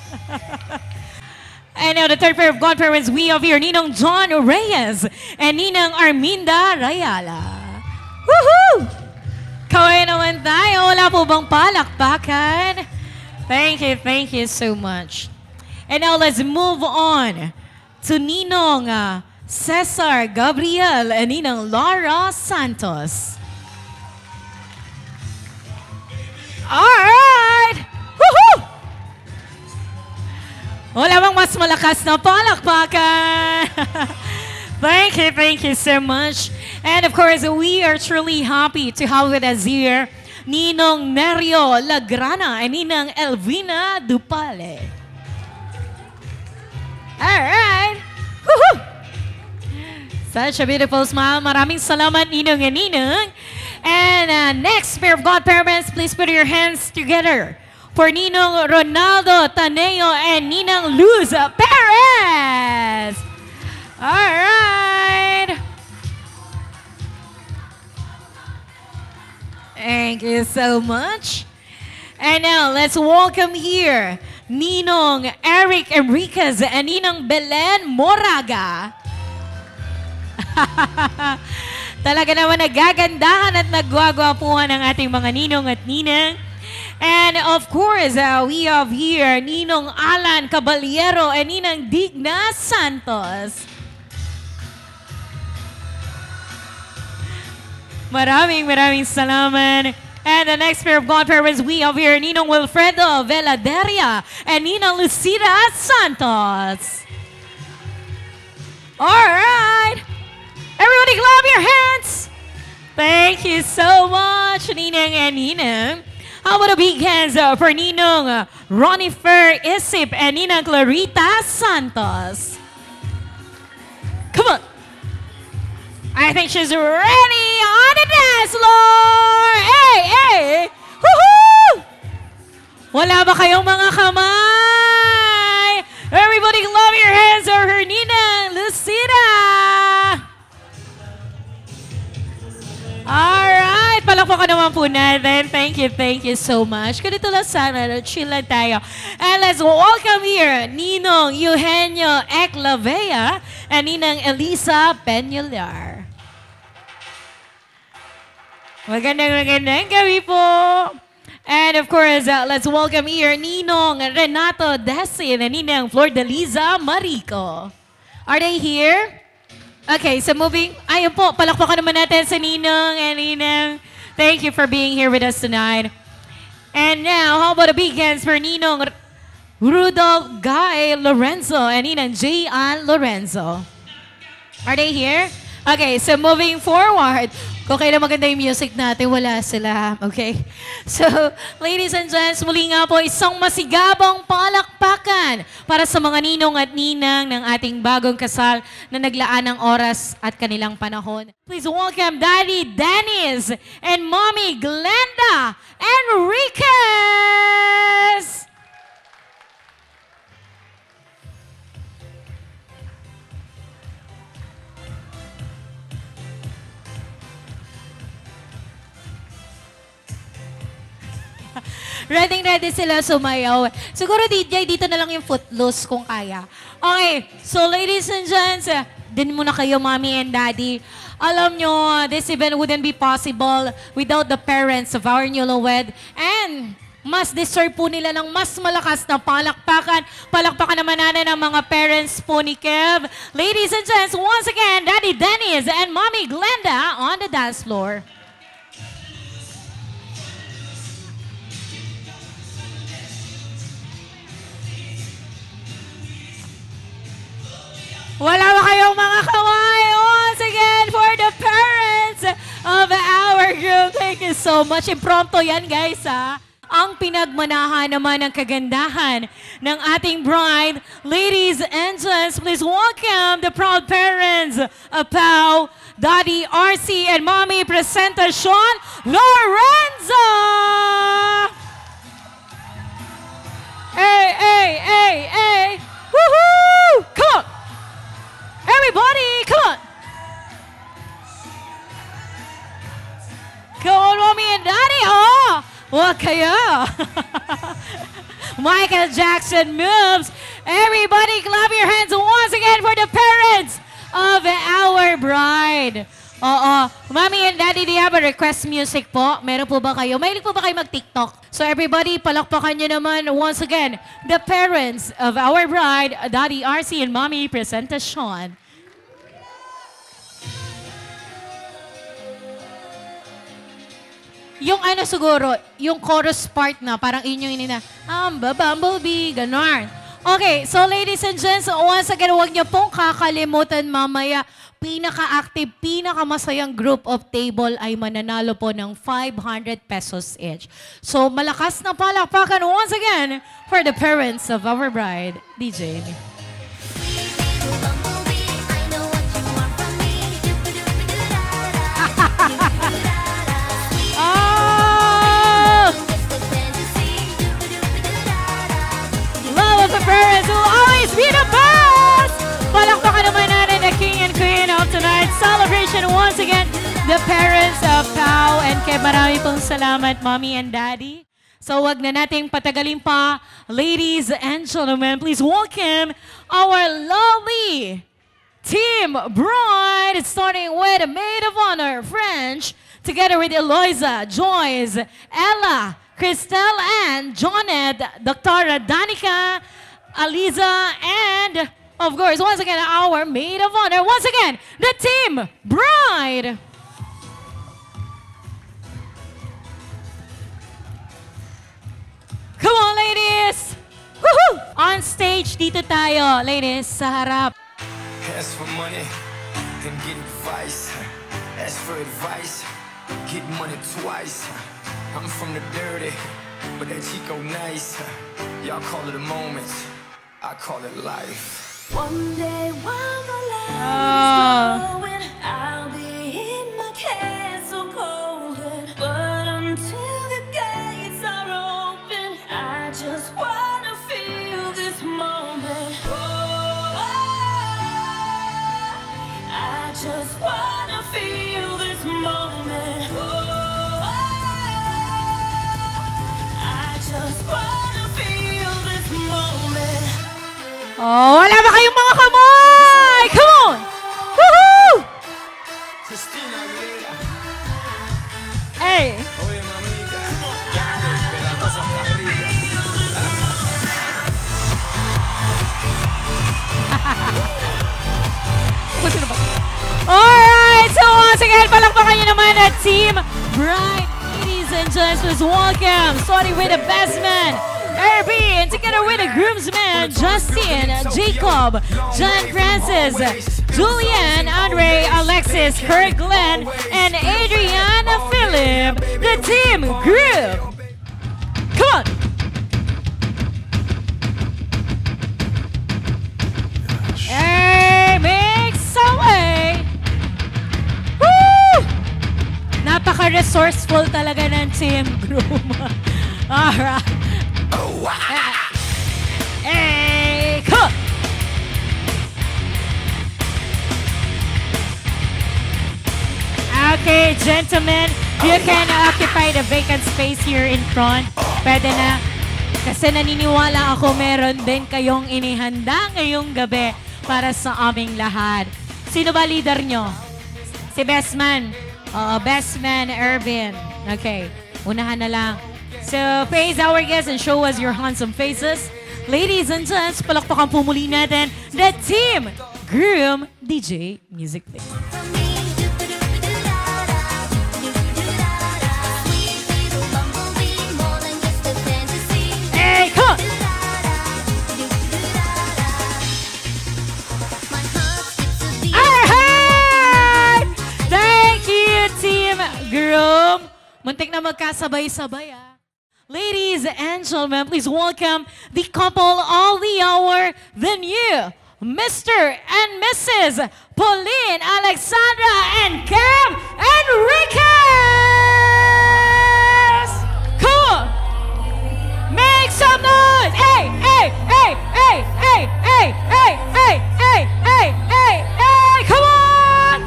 And now the third pair of godparents, we have here Ninong John Reyes and Ninang Arminda Rayala. Woohoo! Kaway naman tayo. Wala po bang palakpakan? Thank you so much. And now let's move on to Ninong Cesar Gabriel and Ninang Laura Santos. Alright! Woohoo! Wala bang mas malakas na palakpakan? Thank you so much. And of course, we are truly happy to have with us here Ninong Nerio Lagrana and Ninang Elvina Dupale. Alright! Woohoo! Such a beautiful smile. Maraming salamat, Ninong and Ninang. And next pair of godparents, please put your hands together for Ninong Ronaldo Taneo and Ninang Luz Perez. All right. Thank you so much. And now let's welcome here Ninong Eric Enriquez and Ninang Belen Moraga. Talaga naman nagagandahan at nagwagwapuhan ang ating mga ninong at ninang. And of course, we have here Ninong Alan Caballero and Ninang Digna Santos. Maraming salamat. And the next pair of godparents we have here, Ninong Wilfredo Veladeria and Ninang Lucida Santos. All right. Everybody clap your hands. Thank you so much, Ninang and Ninang. How about a big hands for Ninong Ronifer Isip and Ninang Clarita Santos. Come on. I think she's ready on the dance floor. Hey! Woohoo! Wala ba kayong mga kamay? Everybody clap your hands for her Ninang Lucida. Alright, palakpakan naman po natin. Thank you so much. Ganito lang sana, chill lang tayo. And let's welcome here, Ninong Eugenio Eclavea and Ninang Elisa Peñular. Magandang gabi po. And of course, let's welcome here, Ninong Renato Desin and Ninang Flordeliza Marico. Are they here? Okay, so moving, ayun po, palakpakan naman natin sa Ninong and Ninang. Thank you for being here with us tonight. And now, how about a big hands for Ninong Rudolph Guy Lorenzo and Ninang J. Ann Lorenzo. Are they here? Okay, so moving forward, kung kailan maganda yung music natin, wala sila. Okay? So, ladies and gents, muli nga po isang masigabong palakpakan para sa mga ninong at ninang ng ating bagong kasal na naglaan ng oras at kanilang panahon. Please welcome Daddy Dennis and Mommy Glenda Enriquez! Ready sila sumayaw. Siguro DJ, dito na lang yung footloose kung kaya. Okay, so ladies and gents, din muna kayo, mommy and daddy. Alam nyo, this event wouldn't be possible without the parents of our newlywed. And mas deserve po nila ng mas malakas na palakpakan. Palakpakan naman natin ang mga parents po ni Kev. Ladies and gents, once again, Daddy Dennis and Mommy Glenda on the dance floor. Wala ba kayong mga kamay? Once again, for the parents of our group. Thank you so much. Impromptu yan, guys, ha? Ang pinagmanahan naman ng kagandahan ng ating bride. Ladies and gents, please welcome the proud parents of Pao, Daddy RC, and Mommy Presentacion Lorenzo! Hey! Woohoo! Come on! Everybody, come on! Come on, Mommy and Daddy! Oh! What kaya? Michael Jackson moves. Everybody clap your hands once again for the parents of our bride. Oo. Mommy and Daddy, do you have a request music po? Meron po ba kayo? Mahilig po ba kayo mag-TikTok? So everybody, palakpakan nyo naman once again the parents of our bride, Daddy RC and Mommy Presentacion. yung ano siguro, yung chorus part na, parang inyong inina, bumblebee, ganon. Okay, so ladies and gents, once again, huwag niyo pong kakalimutan mamaya, pinaka-active, pinaka-masayang group of table ay mananalo po ng 500 pesos each. So malakas na palakpakan once again for the parents of our bride, DJ. Parents will always be the best! Palakpakan naman natin the king and queen of tonight's celebration. Once again, the parents of Pao and Kev. Marami pong salamat, Mommy and Daddy. So wag na nating patagalin pa. Ladies and gentlemen, please welcome our lovely team bride, starting with a maid of honor, French, together with Eloisa, Joyce, Ella, Cristel, and Jonette, Dr. Danica, Aliza, and of course, once again, our maid of honor. Once again, the team bride. Come on, ladies. Woohoo! On stage, dito tayo, ladies, sa harap. Ask for money and get advice. Ask for advice, get money twice. I'm from the dirty, but that Chico nice. Y'all call it a moment, I call it life. One day while the light is glowing, I'll be in my castle golden. But until the gates are open, I just wanna feel this moment. Oh, I just wanna feel this moment. Oh, I just wanna feel this moment. Oh, wala ba kayong mga kamay? Come on! Woohoo! Hey! Alright, so once again, palakpakan nyo naman at Team Bride. Ladies and gents, please welcome, starting with the best man, Irby, and together with the groomsmen, Justin, Jacob, John Francis, Julian, Andre, Alexis, Kurt Glenn, and Adriana Philip, the team group. Come on! Hey, make some way! Woo! Napaka-resourceful talaga ng team group. Alright. Hey, come! Okay, gentlemen, you can occupy the vacant space here in front. Pwede na. Kasi naniniwala ako meron din kayong inihanda ngayong gabi para sa aming lahat. Sino ba leader nyo? Si Best Man. Best Man Irvin. Okay, unahan na lang. So, face our guests and show us your handsome faces. Ladies and gents, palakpakan po muli natin the team Groom DJ Music Play. Hey, come on! Alright! Thank you, Team Groom. Muntik na magkasabay-sabay, ah. Ladies and gentlemen, please welcome the couple of the hour, the new Mr. and Mrs. Pauline, Alexandra, and Kev Enriquez! Come on! Make some noise! Hey, hey, hey, hey, hey, hey, hey, hey, hey, hey, hey, hey, come on!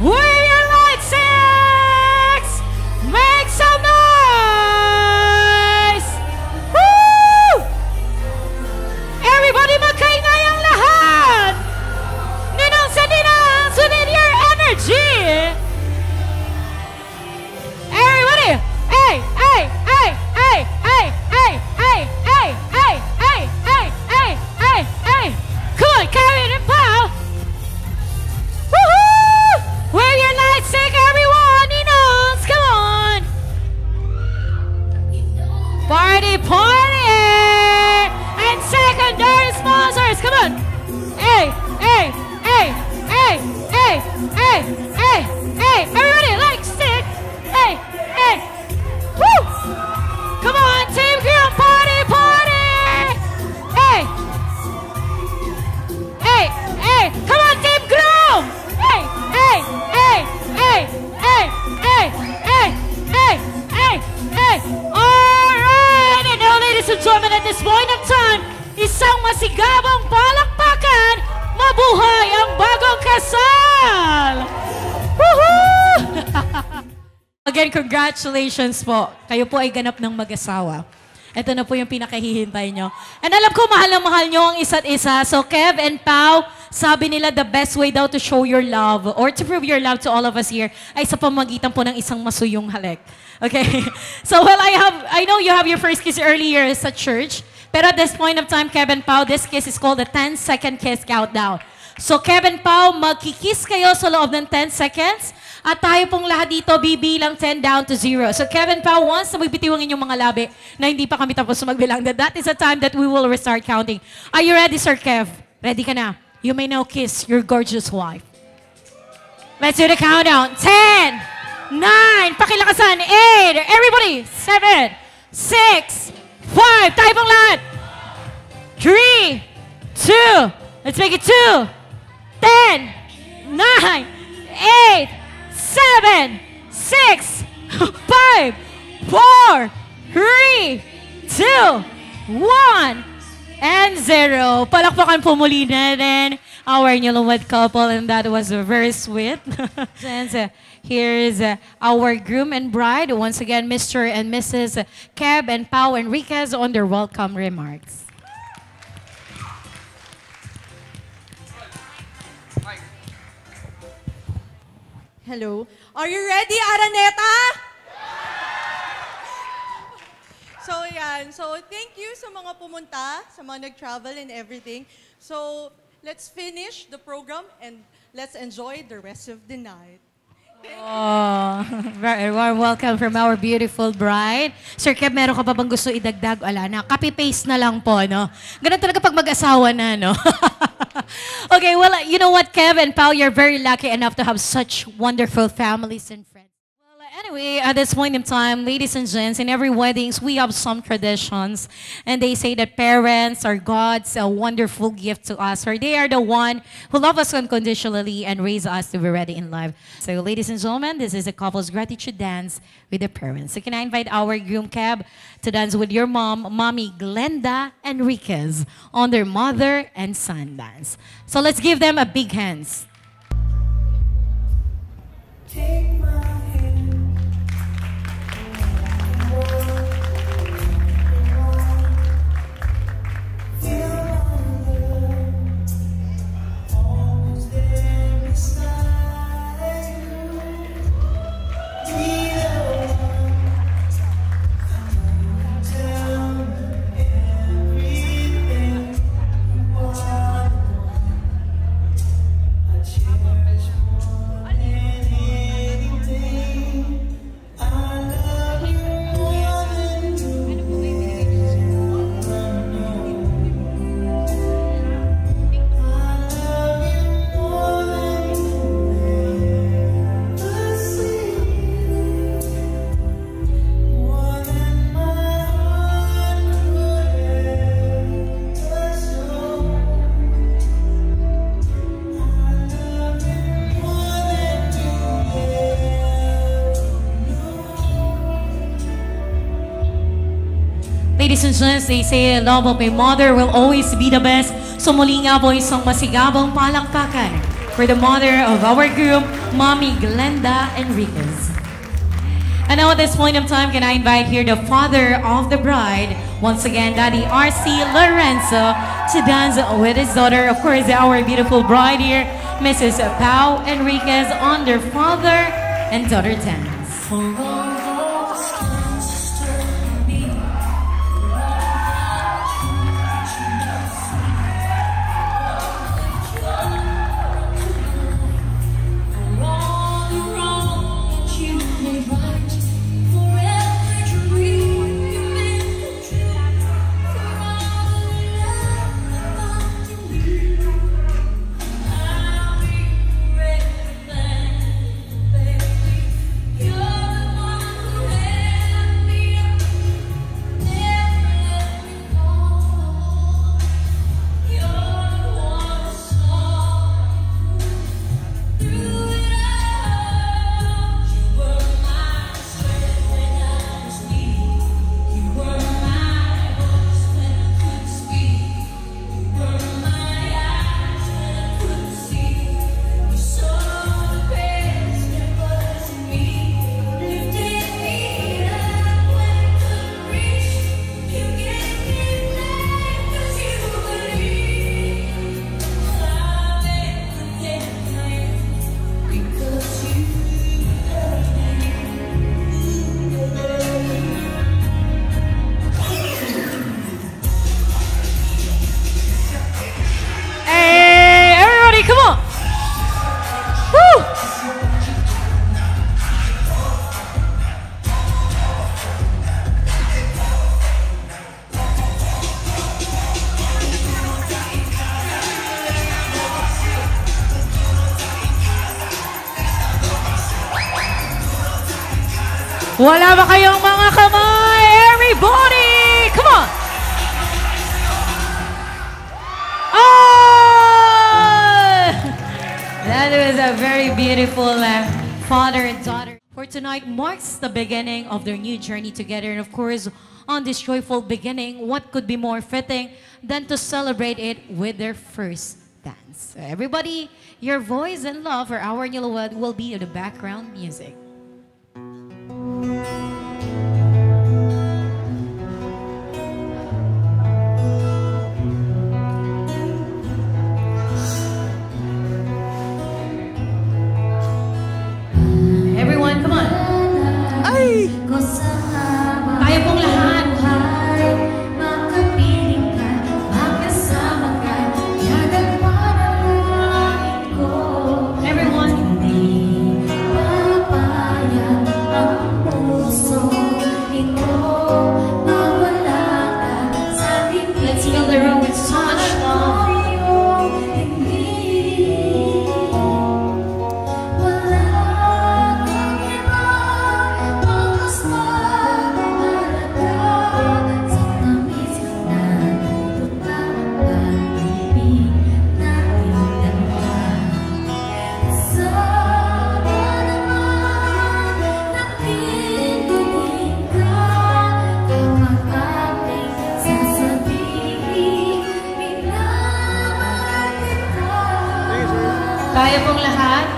Wave your light six! Make some noise! Everybody magkaingay ang lahat! Ninong sa ninang, sunod your energy! Everybody! Hey! Hey! Hey! Hey! Hey! Hey! Hey! Hey! on! Hey! Hey! Hey! Hey! Hey! Hey! Hey! Hey! Everybody, like, stick! Hey! Hey! Woo! Come on, Team Groom, party, party! Hey! Hey! Hey! Come on, Team Groom! Hey! Hey! Hey! Hey! Hey! Hey! Hey! Hey! Hey! Hey! Alright! And now, ladies and gentlemen, at this point of time, isang masigabong palakpakan, mabuhay ang bagong kasal! Woohoo! Again, congratulations po. Kayo po ay ganap ng mag-asawa. Ito na po yung pinakahihintay nyo. And alam ko, mahal na mahal nyo ang isa't isa. So, Kev and Pao, sabi nila the best way daw to show your love or to prove your love to all of us here ay sa pamagitan po ng isang masuyong halik. Okay? So, well, I know you have your first kiss earlier sa church. Pero at this point of time, Kev and Pao, this kiss is called the 10-second kiss countdown. So, Kev and Pao, magkikiss kayo sa loob ng 10 seconds. At tayo pong lahat dito, bibilang 10 down to 0. So, Kev and Pao, once na magbitiwang inyong mga labi na hindi pa kami tapos magbilang, that is the time that we will restart counting. Are you ready, Sir Kev? Ready ka na? You may now kiss your gorgeous wife. Let's do the countdown. 10, 9, pakilakasan, 8, everybody, 7, 6, 5, tayo pong lahat. 3, 2, let's make it 2, 10, 9, 8, 7, 6, 5, 4, 3, 2, 1, and 0. Palakpakan po muli natin our newlywed couple, and that was very sweet. Here's our groom and bride. Once again, Mr. and Mrs. Kev and Pao Enriquez on their welcome remarks. Hello. Are you ready, Araneta? So, yan. So, thank you sa mga pumunta, sa mga nag-travel and everything. So, let's finish the program and let's enjoy the rest of the night. Oh, very warm welcome from our beautiful bride. Sir Kev, meron ka pa bang gusto idagdag? Wala na. Copy-paste na lang po, no? Ganun talaga pag mag-asawa na, no? Okay, well, you know what, Kev and Pao, you're very lucky enough to have such wonderful families and friends. Well, anyway, at this point in time, ladies and gents, in every weddings, we have some traditions. And they say that parents are God's wonderful gift to us, for they are the one who love us unconditionally and raise us to be ready in life. So, ladies and gentlemen, this is a couple's gratitude dance with the parents. So, can I invite our groom, Kev, to dance with your mom, Mommy Glenda Enriquez, on their mother and son dance. So, let's give them a big hands. Take my Ladies and gents, they say love of a mother will always be the best. So muli nga po isang masigabong palakpakan for the mother of our groom, Mommy Glenda Enriquez. And now at this point of time, can I invite here the father of the bride, once again, Daddy R.C. Lorenzo, to dance with his daughter, of course, our beautiful bride here, Mrs. Pao Enriquez, on their father and daughter dance. Wala ba kayong mga kamay? Everybody! Come on! Oh! That was a very beautiful father and daughter. For tonight marks the beginning of their new journey together. And of course, on this joyful beginning, what could be more fitting than to celebrate it with their first dance? So everybody, your voice and love for our newlywed will be in the background music. Everyone, come on. Ay! Tayo pong lahat. Let's fill the room with so much love. Kaya pong lahat?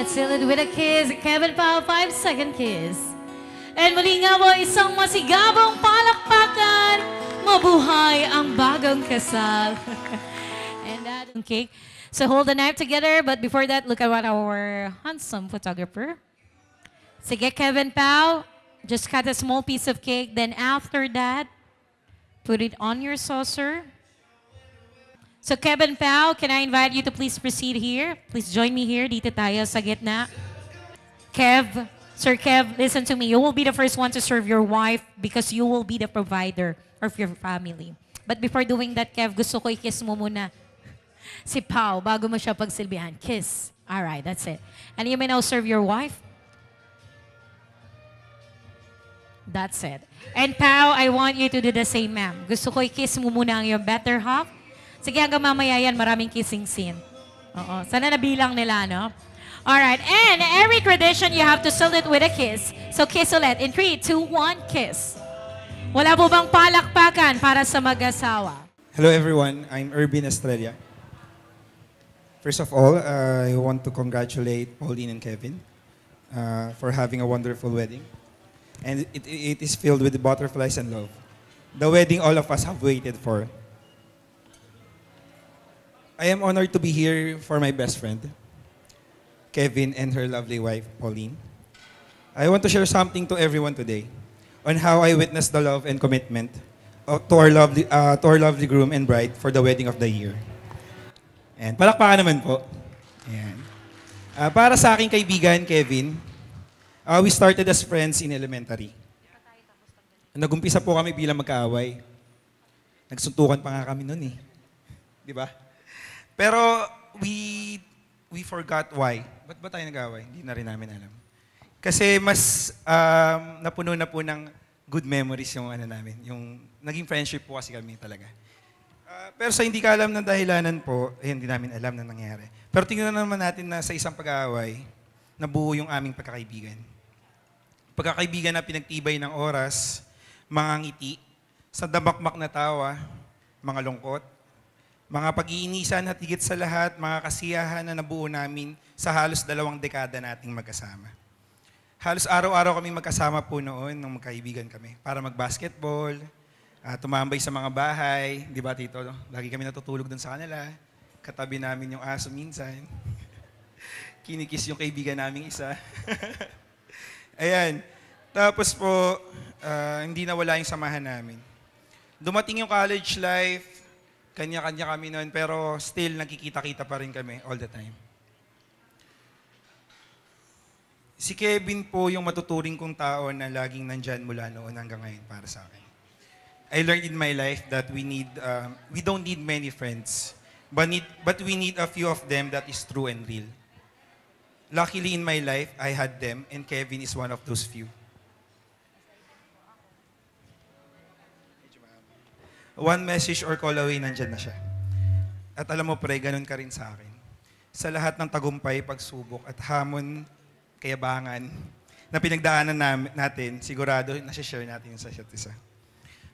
Let's seal it with a kiss. Kevin Pao, 5-second kiss. And muli nga po, isang masigabong palakpakan. Mabuhay ang bagong kasal. And that cake. So hold the knife together. But before that, look at what our handsome photographer. Sige, Kevin Pao, just cut a small piece of cake. Then after that, put it on your saucer. So Kevin Pao, can I invite you to please proceed here? Please join me here. Dito tayo sa gitna. Kev, Sir Kev, listen to me. You will be the first one to serve your wife because you will be the provider of your family. But before doing that, Kev, gusto ko i-kiss mo muna si Pao bago mo siya pagsilbihan. Kiss. All right, that's it. And you may now serve your wife. That's it. And Pao, I want you to do the same, ma'am. Gusto ko i-kiss mo muna ang your better half. Sige, hanggang mamaya yan, maraming kissing scene. Oo. Sana nabilang nila, no? Alright, and every tradition, you have to seal it with a kiss. So kiss ulit. In 3, 2, 1, kiss. Wala po bang palakpakan para sa mag-asawa? Hello everyone, I'm Ervin Estrella. First of all, I want to congratulate Pauline and Kevin for having a wonderful wedding. And it is filled with butterflies and love. The wedding all of us have waited for. I am honored to be here for my best friend, Kevin, and her lovely wife, Pauline. I want to share something to everyone today on how I witnessed the love and commitment to our lovely groom and bride for the wedding of the year. And palakpakan naman po. Ayan. Para sa aking kaibigan, Kevin, we started as friends in elementary. Nagumpisa po kami bilang magkaaway. Nagsuntukan pa nga kami noon eh. Di ba? Pero we forgot why. Ba't ba tayo nag-away? Hindi na rin namin alam. Kasi mas napuno na po ng good memories yung ano namin. Yung naging friendship po kasi kami talaga. Pero sa hindi ka alam ng dahilanan po, hindi namin alam na nangyari. Pero tingnan naman natin na sa isang pag-aaway, nabuo yung aming pagkakaibigan. Pagkakaibigan na pinagtibay ng oras, mga ngiti, sa damakmak na tawa, mga lungkot, mga pag-iinisan at higit sa lahat, mga kasiyahan na nabuo namin sa halos 2 dekada nating magkasama. Halos araw-araw kami magkasama po noon nung magkaibigan kami para mag-basketball, tumambay sa mga bahay, di ba tito? Lagi kami natutulog doon sa kanila, katabi namin yung aso minsan, kinikis yung kaibigan naming isa. Ayan. Tapos po, hindi nawala yung samahan namin. Dumating yung college life, kanya-kanya kami noon, pero still nagkikita-kita pa rin kami all the time. Si Kevin po yung matuturing kong tao na laging nandyan mula noon hanggang ngayon para sa akin. I learned in my life that we don't need many friends, but we need a few of them that is true and real. Luckily in my life, I had them, and Kevin is one of those few. One message or call away, nandyan na siya. At alam mo pre, ganun ka rin sa akin. Sa lahat ng tagumpay, pagsubok at hamon, kayabangan na pinagdaanan natin, sigurado nasi-share natin sa isa't isa.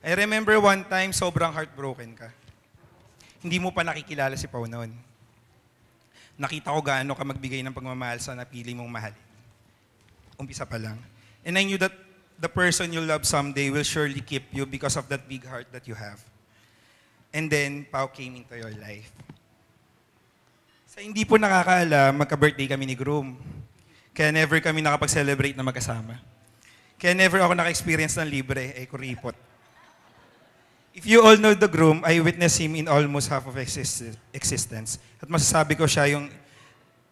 I remember one time, sobrang heartbroken ka. Hindi mo pa nakikilala si Pao noon. Nakita ko gaano ka magbigay ng pagmamahal sa napili mong mahalin. Umpisa pa lang. And I knew that the person you love someday will surely keep you because of that big heart that you have. And then, Pao came into your life. Sa hindi po nakakaalam, magka-birthday kami ni Groom. Kaya never kami nakapag-celebrate na magkasama. Kaya never ako naka-experience ng libre, kuripot. If you all know the Groom, I witnessed him in almost half of existence. At masasabi ko siya yung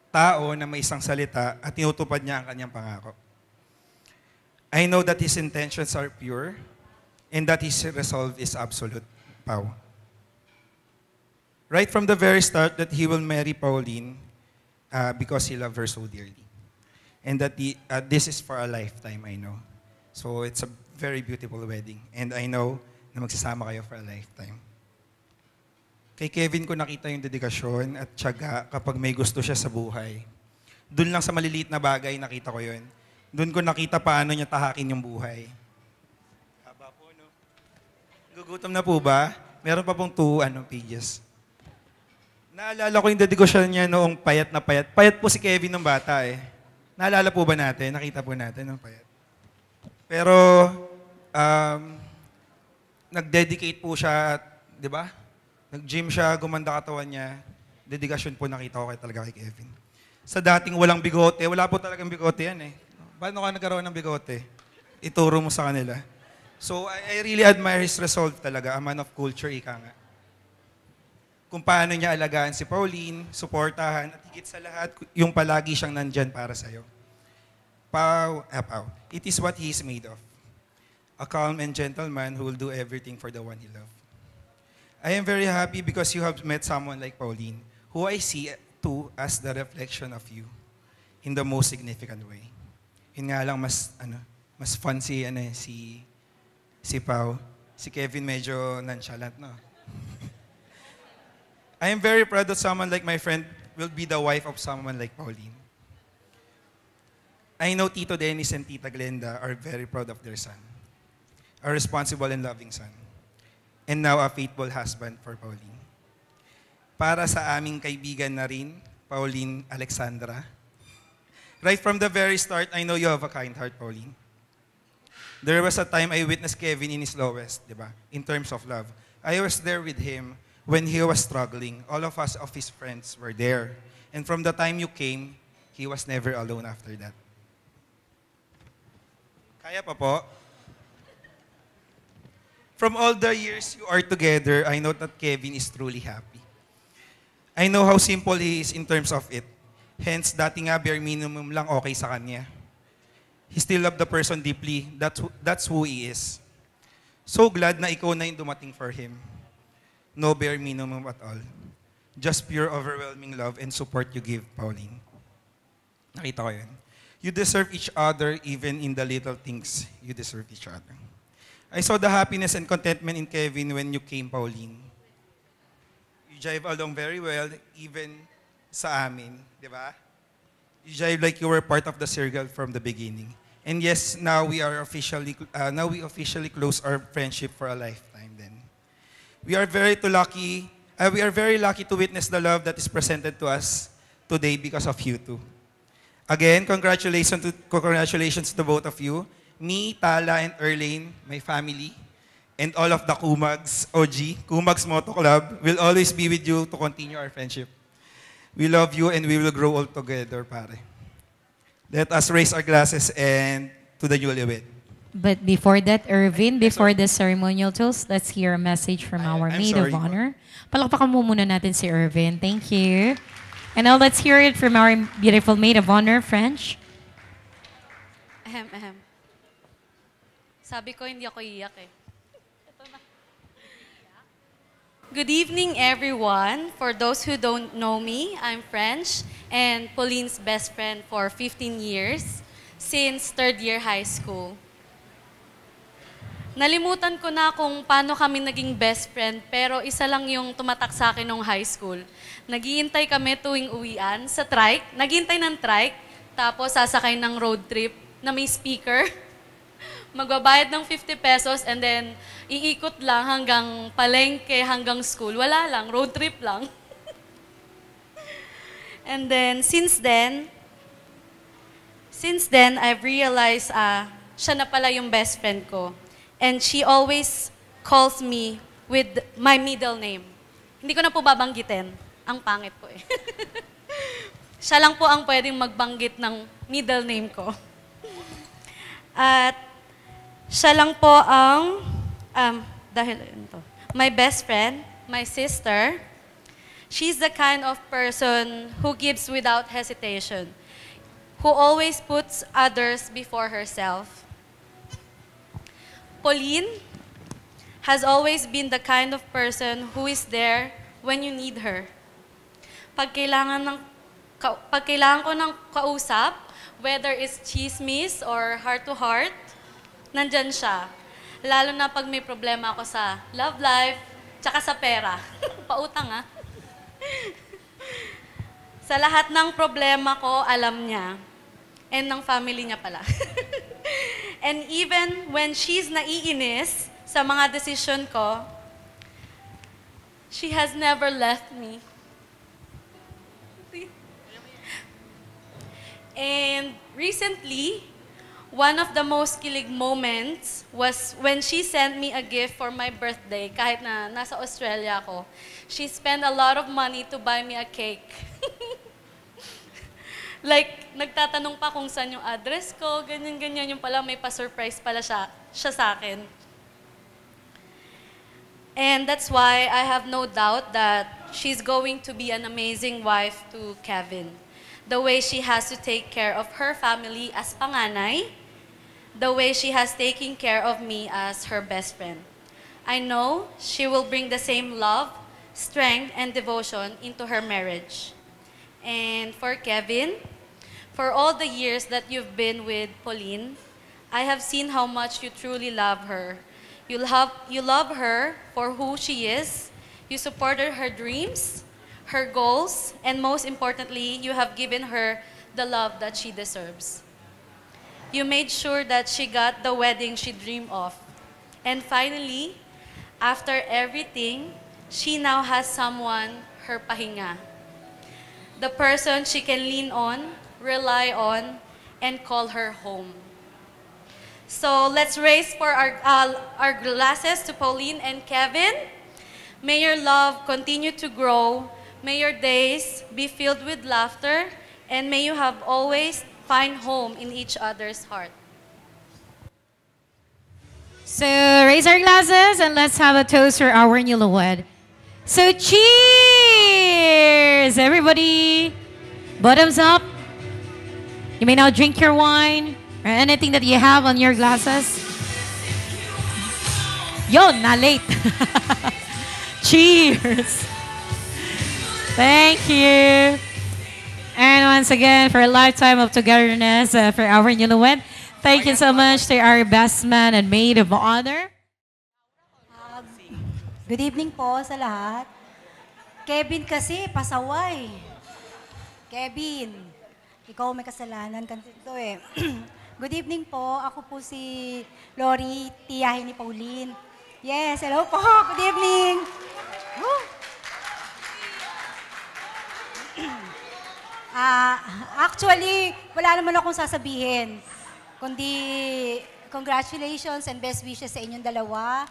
tao na may isang salita at tinutupad niya ang kanyang pangako. I know that his intentions are pure and that his resolve is absolute. Pao. Right from the very start that he will marry Pauline because he loved her so dearly. And that this is for a lifetime, I know. So it's a very beautiful wedding. And I know na magsasama kayo for a lifetime. Kay Kevin ko nakita yung dedikasyon at tiyaga kapag may gusto siya sa buhay. Doon lang sa maliliit na bagay nakita ko yun. Doon ko nakita paano niya tahakin yung buhay. Haba po, no? Gugutom na po ba? Meron pa pong 2 pages. Naalala ko yung dedikasyon niya noong payat na payat. Payat po si Kevin ng bata eh. Naalala po ba natin? Nakita po natin ng payat. Pero, nag-dedicate po siya, di ba? Nag-gym siya, gumanda katawan niya. Dedikasyon po nakita ko talaga kay Kevin. Sa dating walang bigote, wala po talagang bigote yan eh. Paano ka nagkaroon ng bigote? Ituro mo sa kanila. So, I really admire his resolve talaga. A man of culture, ika nga. Kung paano niya alagaan si Pauline, suportahan, at higit sa lahat, yung palagi siyang nandyan para sa'yo. Pao, it is what he is made of. A calm and gentle man who will do everything for the one he loves. I am very happy because you have met someone like Pauline, who I see too as the reflection of you in the most significant way. Yun nga lang, mas fun si Pao. Si Kevin medyo nonchalant, no? I am very proud that someone like my friend will be the wife of someone like Pauline. I know Tito Dennis and Tita Glenda are very proud of their son, a responsible and loving son, and now a faithful husband for Pauline. Para sa aming kaibigan na rin, Pauline Alexandra, right from the very start, I know you have a kind heart, Pauline. There was a time I witnessed Kevin in his lowest, di ba? In terms of love. I was there with him when he was struggling. All of us, of his friends, were there. And from the time you came, he was never alone after that. Kaya pa po? From all the years you are together, I know that Kevin is truly happy. I know how simple he is in terms of it. Hence, dati nga bare minimum lang okay sa kanya. He still loved the person deeply. That's who he is. So glad na ikaw na yung dumating for him. No bare minimum at all. Just pure overwhelming love and support you give, Pauline. Nakita ko yun. You deserve each other even in the little things. You deserve each other. I saw the happiness and contentment in Kevin when you came, Pauline. You jive along very well, even sa amin, di ba? You jive like you were part of the circle from the beginning. And yes, now we officially close our friendship for a lifetime. Then we are very lucky to witness the love that is presented to us today because of you two. Again, congratulations to both of you. Me, Tala, and Erlane, my family, and all of the Kumags, Kumags Moto Club, will always be with you to continue our friendship. We love you and we will grow old together, pare. Let us raise our glasses and to the newlywed. But before that, Irvin, before the ceremonial toast, let's hear a message from our maid of honor. Palakpakan mo muna natin si Irvin. Thank you. And now let's hear it from our beautiful maid of honor, French. Ahem, ahem. Sabi ko, hindi ako iyak eh. Good evening, everyone. For those who don't know me, I'm French and Pauline's best friend for 15 years, since third year high school. Nalimutan ko na kung paano kami naging best friend, pero isa lang yung tumatak sa akin nung high school. Naghihintay kami tuwing uwian sa trike, naghihintay ng trike, tapos sasakay ng road trip na may speaker. Magbabayad ng 50 pesos and then iikot lang hanggang palengke, hanggang school. Wala lang, road trip lang. And then, since then, I've realized siya na pala yung best friend ko. And she always calls me with my middle name. Hindi ko na po babanggitin. Ang pangit po eh. Siya lang po ang pwedeng magbanggit ng middle name ko. At siya lang po ang, my best friend, my sister. She's the kind of person who gives without hesitation, who always puts others before herself. Pauline has always been the kind of person who is there when you need her. Pag kailangan ko ng kausap, whether it's chismis or heart-to-heart, nandyan siya. Lalo na pag may problema ako sa love life, tsaka sa pera. Pautang ah. Sa lahat ng problema ko, alam niya. And ng family niya pala. And even when she's naiinis sa mga decision ko, she has never left me. And recently, one of the most kilig moments was when she sent me a gift for my birthday, kahit na nasa Australia ako. She spent a lot of money to buy me a cake. Like, nagtatanong pa kung saan yung address ko, ganyan-ganyan. Yung pala, may pa-surprise pala siya sa akin. And that's why I have no doubt that she's going to be an amazing wife to Kevin. The way she has to take care of her family as panganay, the way she has taken care of me as her best friend. I know she will bring the same love, strength, and devotion into her marriage. And for Kevin, for all the years that you've been with Pauline, I have seen how much you truly love her. You love her for who she is. You supported her dreams, her goals, and most importantly, you have given her the love that she deserves. You made sure that she got the wedding she dreamed of. And finally, after everything, she now has someone, her pahinga. The person she can lean on, rely on, and call her home. So let's raise for our glasses to Pauline and Kevin. May your love continue to grow. May your days be filled with laughter, and may you have always find home in each other's heart. So raise our glasses and let's have a toast for our newlywed. So cheers, everybody. Bottoms up. You may now drink your wine or anything that you have on your glasses. Yon, na late. Cheers. Thank you. And once again, for a lifetime of togetherness for our newlywed, thank you so much to our best man and maid of honor. Good evening po sa lahat. Kevin kasi, pasaway. Kevin, ikaw may kasalanan kasi ito eh. Good evening po. Ako po si Lori, tiyahin ni Pauline. Yes, hello po. Good evening. Actually, wala naman akong sasabihin. Kundi, congratulations and best wishes sa inyong dalawa.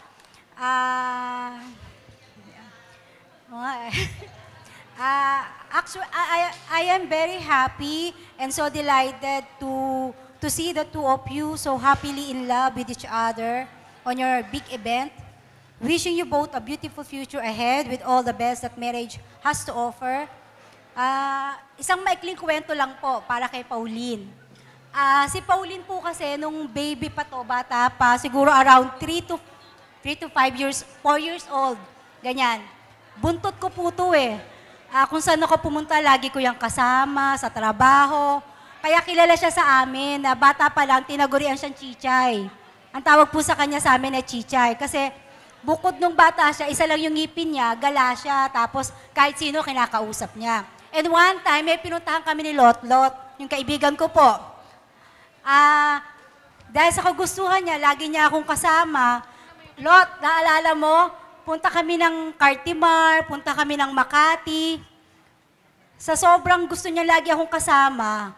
Actually, I am very happy and so delighted to see the two of you so happily in love with each other on your big event. Wishing you both a beautiful future ahead with all the best that marriage has to offer. Isang maikling kwento lang po para kay Pauline. Si Pauline po kasi nung baby pa to, bata pa, siguro around 3 to 5 years, 4 years old, ganyan. Buntot ko po to eh. Kung saan ako pumunta, lagi ko yung kasama, sa trabaho. Kaya kilala siya sa amin na bata pa lang, tinagurian siyang Chichay. Ang tawag po sa kanya sa amin ay Chichay. Kasi bukod nung bata siya, isa lang yung ngipin niya, gala siya, tapos kahit sino kinakausap niya. And one time, may pinuntahan kami ni Lot-Lot, yung kaibigan ko po. Dahil sa kagustuhan niya, lagi niya akong kasama. Lot, naalala mo, punta kami ng Cartimar, punta kami ng Makati. Sa sobrang gusto niya lagi akong kasama,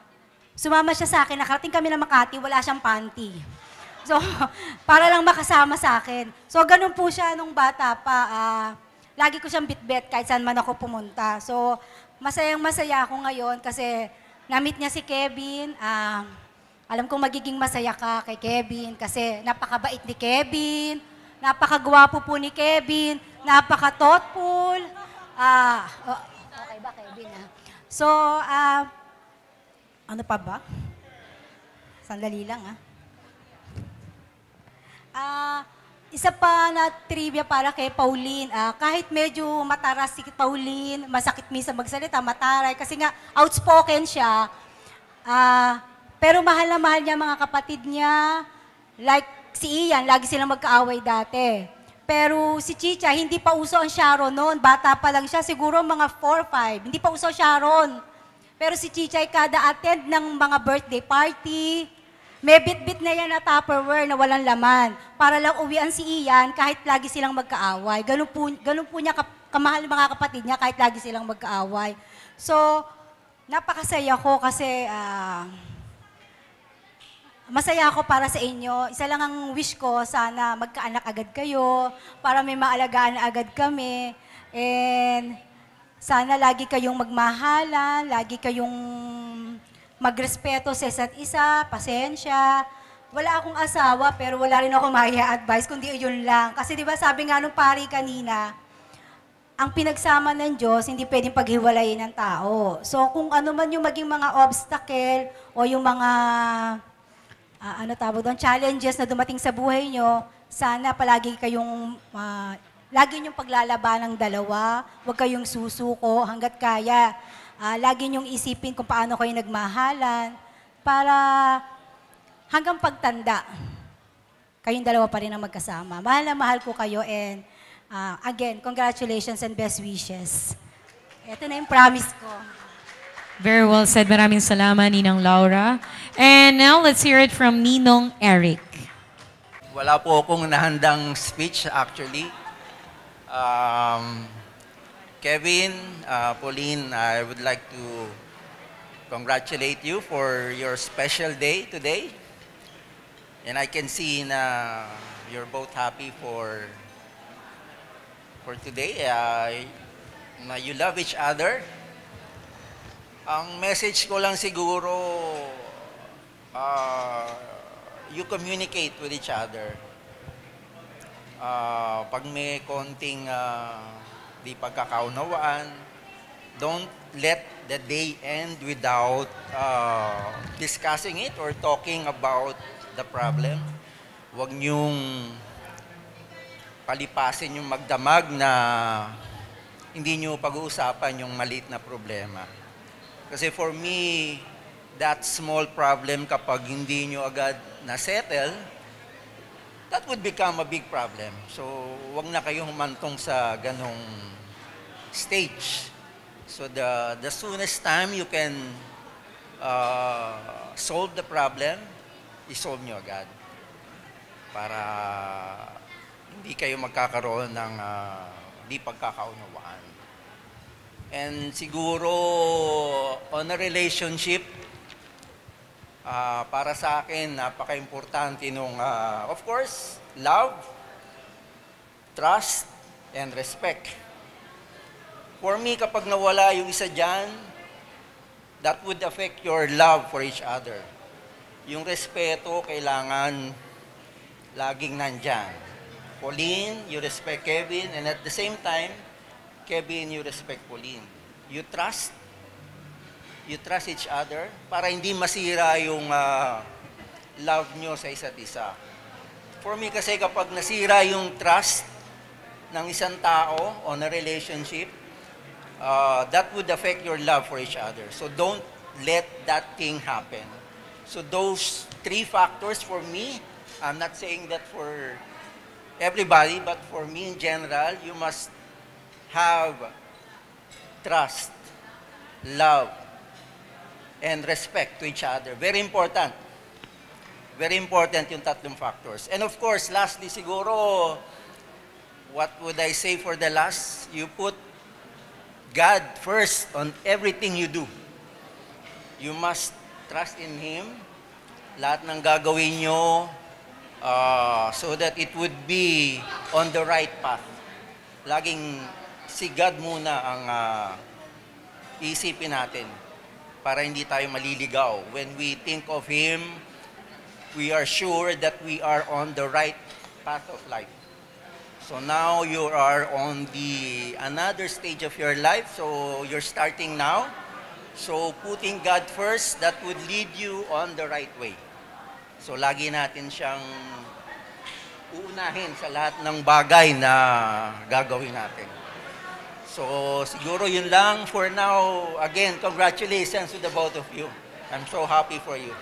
sumama siya sa akin, nakarating kami ng Makati, wala siyang panty. So, para lang makasama sa akin. So, ganun po siya nung bata pa. Lagi ko siyang bitbit kahit saan man ako pumunta. So, masayang-masaya ako ngayon kasi na-meet niya si Kevin. Alam kong magiging masaya ka kay Kevin kasi napakabait ni Kevin, napakagwapo po ni Kevin, napaka-thoughtful. Okay ba, Kevin? So, ano pa ba? Sandali lang, isa pa na trivia para kay Pauline. Kahit medyo mataras si Pauline, masakit minsan magsalita, mataray, kasi nga outspoken siya. Pero mahal na mahal niya mga kapatid niya. Like si Ian, lagi silang magkaaway dati. Pero si Chicha, hindi pa uso ang Sharon noon. Bata pa lang siya, siguro mga 4-5. Hindi pa uso Sharon. Pero si Chicha ay kada attend ng mga birthday party. May bit-bit na yan na Tupperware na walang laman. Para lang uwian si Ian kahit lagi silang magkaaway. Ganun po niya kamahal mga kapatid niya kahit lagi silang magkaaway. So, napakasaya ko kasi masaya ako para sa inyo. Isa lang ang wish ko, sana magkaanak agad kayo para may maalagaan agad kami. And sana lagi kayong magmahalan, lagi kayong magrespeto sa isa't isa, pasensya. Wala akong asawa pero wala rin ako maya-advise kundi yun lang. Kasi di ba sabi nga nung pari kanina, ang pinagsama ng Diyos hindi pwedeng paghiwalayin ng tao. So kung ano man yung maging mga obstacle o yung mga challenges na dumating sa buhay nyo, sana palagi kayong lagi niyong paglalaban ng dalawa, huwag kayong susuko hanggat kaya. Lagi niyong isipin kung paano kayo nagmahalan para hanggang pagtanda, kayong dalawa pa rin ang magkasama. Mahal na mahal ko kayo and again, congratulations and best wishes. Ito na yung promise ko. Very well said. Maraming salamat, Ninang Laura. And now, let's hear it from Ninong Eric. Wala po akong nahandang speech actually. Kevin, Pauline, I would like to congratulate you for your special day today. And I can see na you're both happy for today. Na you love each other. Ang message ko lang siguro, you communicate with each other. Pag may konting di pagkakaunawaan, don't let the day end without discussing it or talking about the problem. Huwag niyong palipasin yung magdamag na hindi niyo pag-uusapan yung maliit na problema. Kasi for me, that small problem kapag hindi niyo agad na-settle, that would become a big problem. So, huwag na kayong humantong sa ganong stage. So, the soonest time you can solve the problem, isolve nyo agad. Para hindi kayo magkakaroon ng di pagkakaunawaan. And siguro, on a relationship, para sa akin, napaka-importante nung, of course, love, trust, and respect. For me, kapag nawala yung isa dyan, that would affect your love for each other. Yung respeto, kailangan laging nandyan. Pauline, you respect Kevin, and at the same time, Kevin, you respect Pauline. You trust each other para hindi masira yung love nyo sa isa't isa. For me kasi kapag nasira yung trust ng isang tao on a relationship, that would affect your love for each other. So don't let that thing happen. So those 3 factors for me, I'm not saying that for everybody, but for me in general, you must have trust, love, and respect to each other. Very important. Very important yung 3 factors. And of course, lastly siguro, what would I say for the last? You put God first on everything you do. You must trust in Him. Lahat ng gagawin nyo so that it would be on the right path. Laging si God muna ang isipin natin para hindi tayo maliligaw. When we think of Him, we are sure that we are on the right path of life. So now you are on another stage of your life, so you're starting now. So putting God first, that would lead you on the right way. So lagi natin siyang uunahin sa lahat ng bagay na gagawin natin. So siguro yun lang for now. Again, congratulations to the both of you. I'm so happy for you.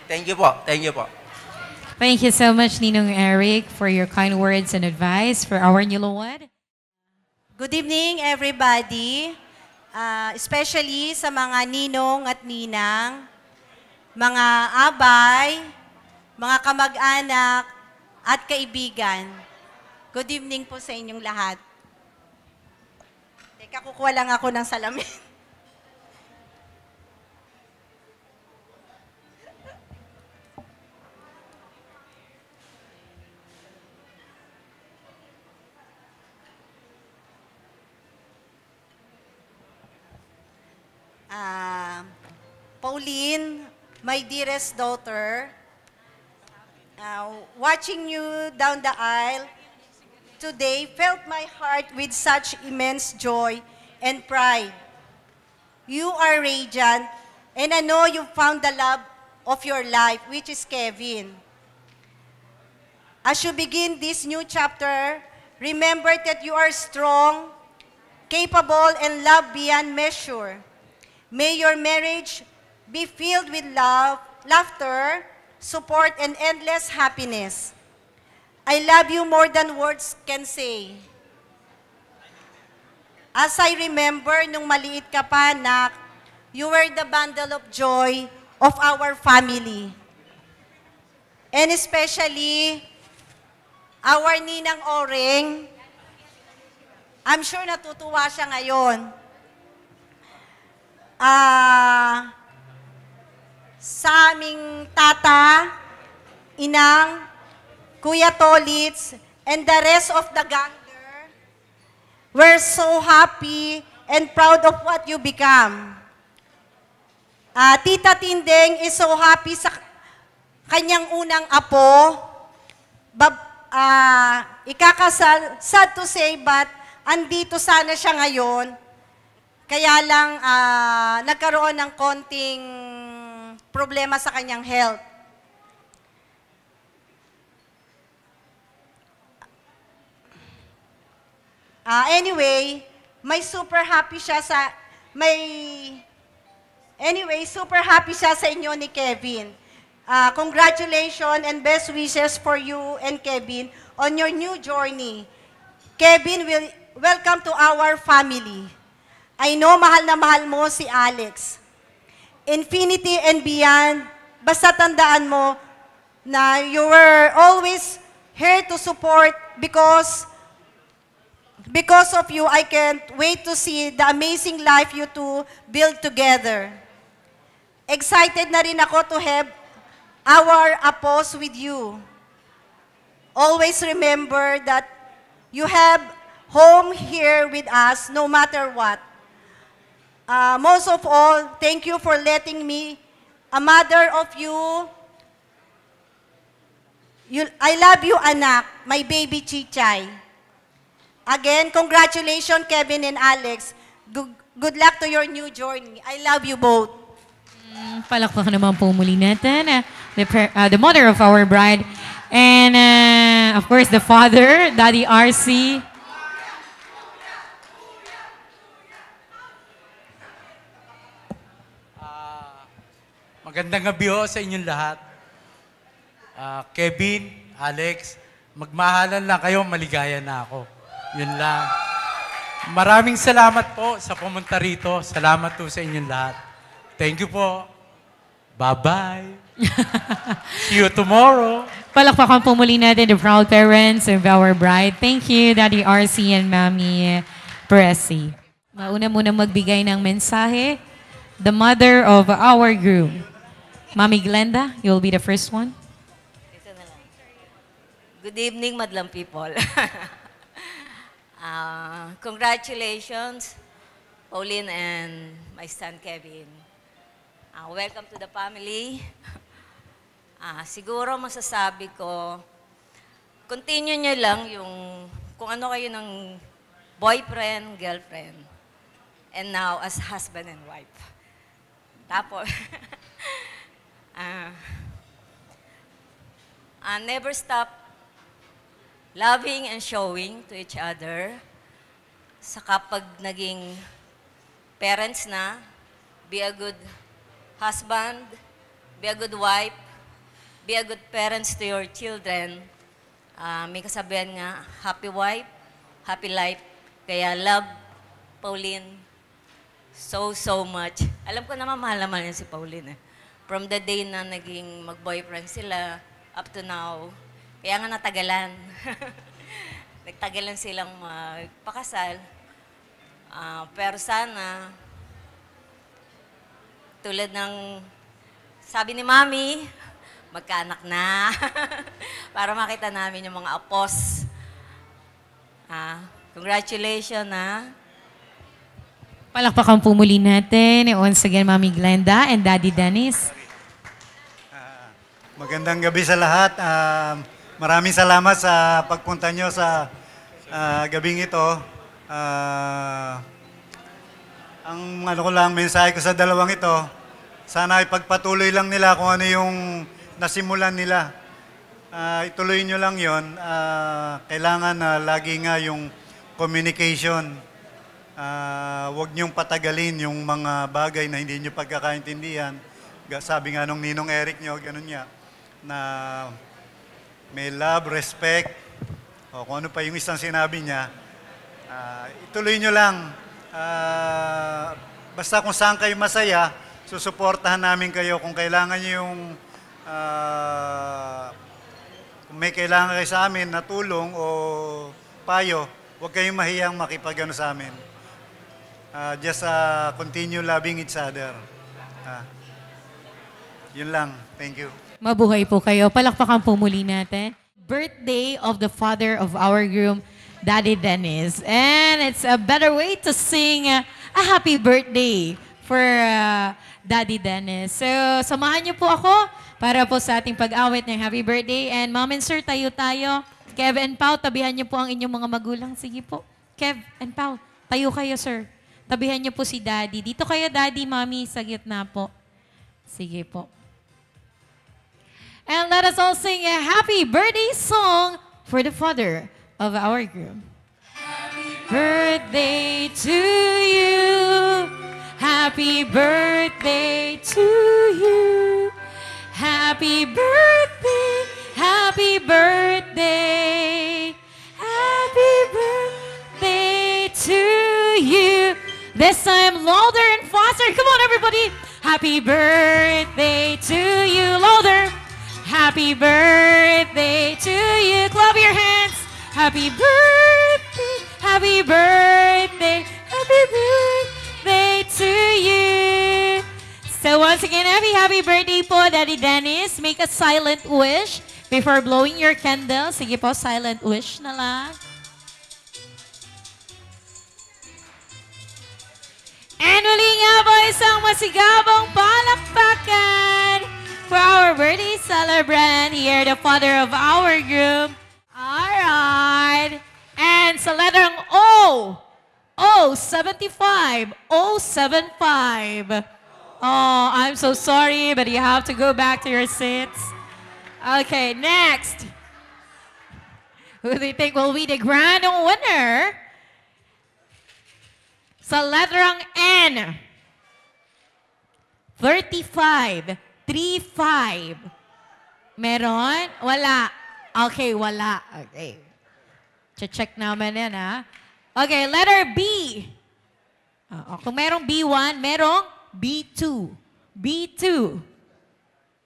Thank you po. Thank you po. Thank you so much, Ninong Eric, for your kind words and advice for our newlywed. Good evening, everybody. Especially sa mga ninong at ninang, mga abay, mga kamag-anak, at kaibigan. Good evening po sa inyong lahat. Teka, kukuha lang ako ng salamin. Pauline, my dearest daughter, watching you down the aisle today felt my heart with such immense joy and pride. You are radiant, and I know you found the love of your life, which is Kevin. As you begin this new chapter, remember that you are strong, capable, and loved beyond measure. May your marriage be filled with love, laughter, support, and endless happiness. I love you more than words can say. As I remember, nung maliit ka pa, anak, you were the bundle of joy of our family. And especially, our Ninang Oreng, I'm sure natutuwa siya ngayon. Sa aming tata, inang, Kuya Tolits, and the rest of the ganger, we're so happy and proud of what you become. Tita Tindeng is so happy sa kanyang unang apo. Ikakasal, sad to say, but andito sana siya ngayon. Kaya lang nagkaroon ng konting problema sa kanyang health. Anyway, super happy siya sa inyo ni Kevin. Congratulations and best wishes for you and Kevin on your new journey. Kevin, welcome to our family. I know mahal na mahal mo si Alex. Infinity and beyond, basta tandaan mo na you were always here to support because of you, I can't wait to see the amazing life you two build together. Excited na rin ako to have our apos with you. Always remember that you have home here with us no matter what. Most of all, thank you for letting me, a mother of you. I love you, anak, my baby Chichay. Again, congratulations, Kevin and Alex. Good luck to your new journey. I love you both. Palakpakan naman po muli natin the mother of our bride and of course the father, Daddy RC. Magandang gabi ho sa inyong lahat. Kevin, Alex, magmahalan lang kayo, maligaya na ako. Yun lang. Maraming salamat po sa pumunta rito. Salamat po sa inyong lahat. Thank you po. Bye-bye. See you tomorrow. Palakpakan po muli natin the proud parents of our bride. Thank you, Daddy RC and Mami Pressy. Mauna muna magbigay ng mensahe, the mother of our groom. Mami Glenda, you'll be the first one. Good evening, madlang people. Congratulations, Pauline and my son Kevin. Welcome to the family. Siguro masasabi ko, continue nyo lang yung kung ano kayo ng boyfriend, girlfriend, and now as husband and wife. Tapos, never stop loving and showing to each other. Sa kapag naging parents na, be a good husband, be a good wife, be a good parents to your children. May kasabihan nga, happy wife, happy life. Kaya love, Pauline, so much. Alam ko naman mahal naman yan si Pauline. From the day na naging mag-boyfriend sila, up to now, kaya nga natagalan. Nagtagalan silang magpakasal. Pero sana, tulad ng sabi ni Mami, magkaanak na. Para makita namin yung mga apos. Congratulations, Palakpakan po muli natin. Once again, Mami Glenda and Daddy Dennis. Magandang gabi sa lahat. Maraming salamat sa pagpunta nyo sa gabing ito. Ang ko lang, mensahe ko sa dalawang ito, sana ipagpatuloy lang nila kung ano yung nasimulan nila. Ituloy nyo lang yon. Kailangan na lagi nga yung communication. Huwag nyong patagalin yung mga bagay na hindi nyo pagkakaintindihan. Sabi nga nung Ninong Eric nyo, ganun niya, na may love, respect, o kung ano pa yung isang sinabi niya, ituloy nyo lang. Basta kung saan kayo masaya, susuportahan namin kayo. Kung kailangan nyo yung, kung may kailangan kayo sa amin na tulong o payo, huwag kayong mahiyang makipagano sa amin. Just continue loving each other. Yun lang. Thank you. Mabuhay po kayo. Palakpakan po muli natin. Birthday of the father of our groom, Daddy Dennis. And it's a better way to sing a happy birthday for Daddy Dennis. So, samahan niyo po ako para po sa ating pag-awit ng happy birthday. And Mom and Sir, tayo. Kev and Pao, tabihan niyo po ang inyong mga magulang. Sige po. Kev and Pao, tayo kayo, sir. Tabihan niyo po si Daddy. Dito kayo, Daddy, Mommy, sa gitna po. Sige po. And let us all sing a happy birthday song for the father of our groom. Happy birthday to you. Happy birthday to you. Happy birthday. Happy birthday. Happy birthday to you. This time louder and faster. Come on, everybody. Happy birthday to you. Louder. Happy birthday to you. Clap your hands. Happy birthday. Happy birthday. Happy birthday to you. So once again, happy birthday po, Daddy Dennis. Make a silent wish before blowing your candle. Sige po, silent wish na lang. And muli nga po, isang masigabong palakpakan for our birthday celebrant here, the father of our group. Alright. And sa letrang O. O75. O75. Oh, I'm so sorry, but you have to go back to your seats. Okay, next. Who do you think will be the grand winner? Sa letrang N. 35. 35. Meron? Wala. Okay, wala. Okay. Check naman yan, ha? Okay, letter B. Kung merong B1, merong B2. B2.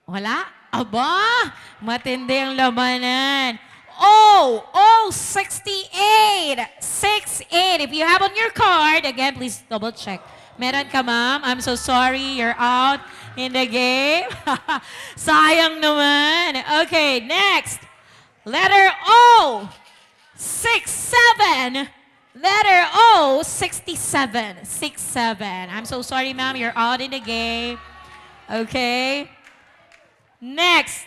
Wala? Aba, matindi ang labanan. O, 68. 68. If you have on your card, again, please double check. Meron ka, ma'am? I'm so sorry, you're out in the game. Sayang naman. Okay, next. Letter O, 67. Letter O, 67. 67. I'm so sorry, ma'am, you're out in the game. Okay. Next.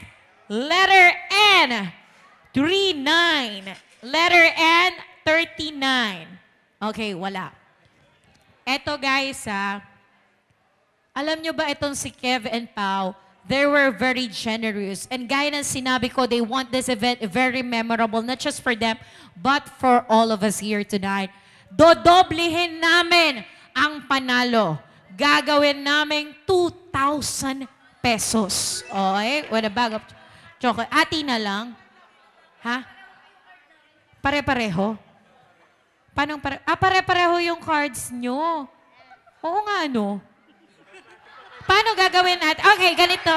Letter N, 39. Letter N, 39. Okay, wala. Eto guys, alam nyo ba itong si Kev and Pao, they were very generous. And gaya ng sinabi ko, they want this event very memorable, not just for them, but for all of us here tonight. Dodoblehin namin ang panalo. Gagawin namin 2,000 pesos. Okay? With a bag of chocolate. Ati na lang. Ha? Pare-pareho? Paano pare-pareho yung cards nyo. Oo nga, no? Paano gagawin natin? Okay, ganito.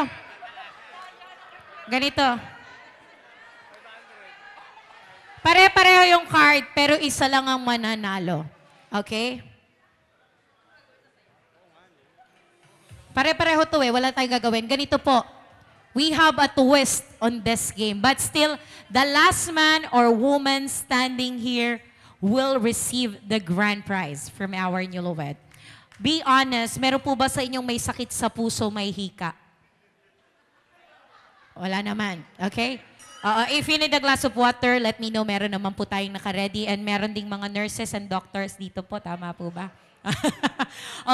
Ganito. Pare-pareho yung card, pero isa lang ang mananalo. Okay? Pare-pareho to wala tayong gagawin. Ganito po. We have a twist on this game. But still, the last man or woman standing here will receive the grand prize from our newlywed. Be honest, meron po ba sa inyong may sakit sa puso, may hika? Wala naman. Okay? If you need a glass of water, let me know. Meron naman po tayong naka-ready. And meron ding mga nurses and doctors dito po. Tama po ba?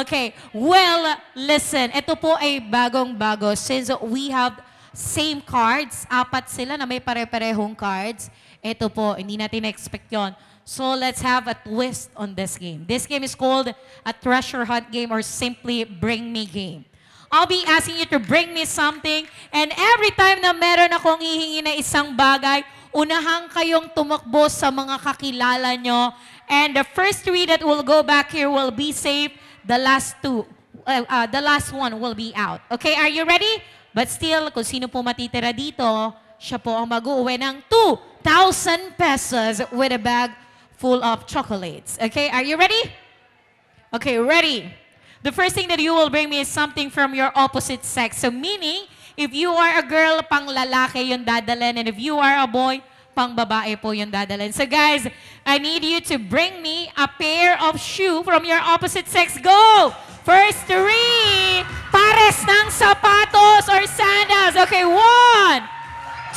Okay. Well, listen. Ito po ay bagong-bago. Since we have same cards, 4 sila na may pare-parehong cards. Ito po, hindi natin na-expect yun. So let's have a twist on this game. This game is called a treasure hunt game or simply bring me game. I'll be asking you to bring me something and every time na meron akong hihingi na isang bagay, unahan kayong tumakbo sa mga kakilala nyo. And the first 3 that will go back here will be safe. The last one will be out. Okay, are you ready? But still, kung sino po matitira dito, siya po ang mag-uwi ng 2,000 pesos with a bag full of chocolates. Okay, are you ready? Okay, ready. The first thing that you will bring me is something from your opposite sex. So meaning, if you are a girl, pang lalaki yung dadalhin. And if you are a boy, pang babae po yung dadalhin. So guys, I need you to bring me a pair of shoe from your opposite sex. Go! First 3, pares ng sapatos or sandals. Okay, 1,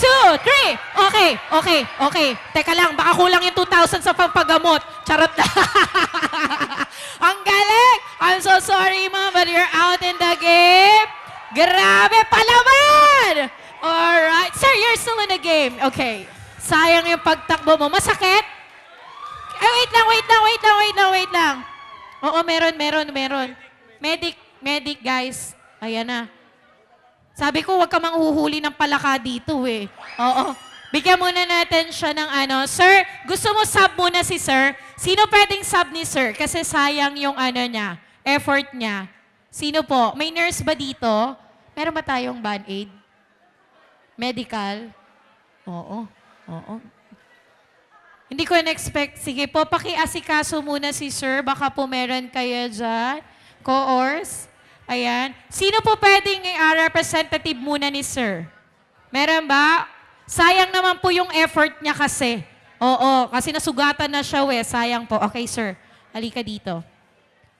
2, 3. Okay. Teka lang, baka kulang yung 2,000 sa pagpagamot. Charot na. Ang galing! you're out in the game. Grabe, palaban! Alright. Sir, you're still in the game. Okay. Sayang yung pagtakbo mo. Masakit? Ay, wait lang. Oo, meron. Medic, guys. Ayan na. Sabi ko, huwag ka manghuhuli ng palaka dito eh. Oo. Bigyan muna natin siya ng ano. Sir, gusto mo sub muna si sir? Sino pwedeng sub ni sir? Kasi sayang yung ano niya, effort niya. Sino po? May nurse ba dito? Meron ba tayong band-aid? Medical? Oo. Hindi ko na-expect. Sige po, pakiasikaso muna si sir. Baka po meron kayo dyan. Coors. Ayan. Sino po pwedeng representative muna ni sir? Meron ba? Sayang naman po yung effort niya kasi. Oo, kasi nasugatan na siya Sayang po. Okay, sir. Halika dito.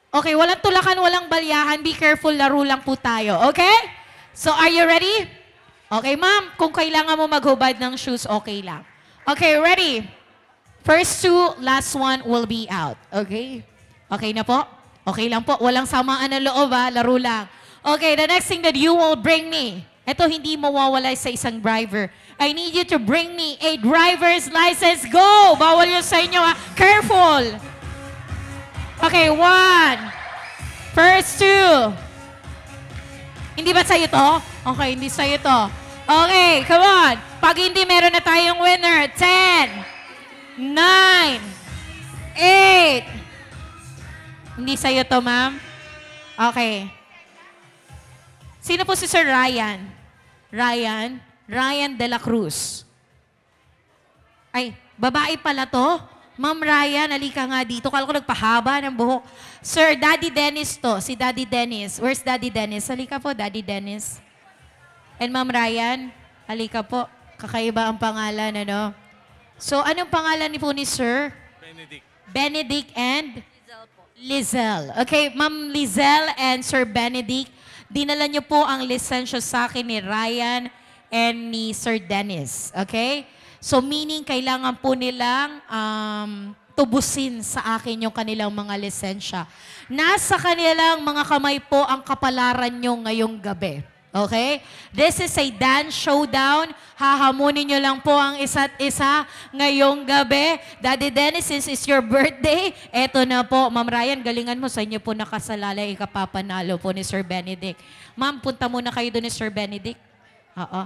Okay, walang tulakan, walang balyahan. Be careful, laro lang po tayo. Okay? So, are you ready? Okay, ma'am. Kung kailangan mo maghubad ng shoes, okay lang. Okay, ready? First two, last one will be out. Okay? Okay na po? Okay lang po. Walang samaan ng loob laro lang. Okay, the next thing that you will bring me. Ito hindi mawawala sa isang driver. I need you to bring me a driver's license. Go! Bawal yun sa inyo Careful! Okay, one. First two. Hindi ba sa'yo to? Okay, hindi sa'yo to. Okay, come on. Pag hindi, meron na tayong winner. 10, 9, 8. Hindi sa'yo to, ma'am? Okay. Sino po si Sir Ryan? Ryan de la Cruz. Ay, babae pala to? Ma'am Ryan, halika nga dito. Kala ko nagpahaba ng buhok. Sir, Daddy Dennis to. Si Daddy Dennis. Where's Daddy Dennis? Halika po, Daddy Dennis. And Ma'am Ryan, halika po. Kakaiba ang pangalan, ano? So, anong pangalan ni po ni Sir? Benedict and? Lizelle. Okay, Ma'am Lizelle and Sir Benedict, dinala niyo po ang lisensya sa akin ni Ryan and ni Sir Dennis. Okay? So, meaning, kailangan po nilang tubusin sa akin yung kanilang mga lisensya. Nasa kanilang mga kamay po ang kapalaran nyo ngayong gabi. Okay? This is a dance showdown. Hahamunin nyo lang po ang isa't isa ngayong gabi. Daddy Dennis, since it's your birthday, eto na po. Ma'am Ryan, galingan mo. Sa inyo po nakasalalay, ikapapanalo po ni Sir Benedict. Ma'am, punta muna kayo doon ni Sir Benedict. Oo.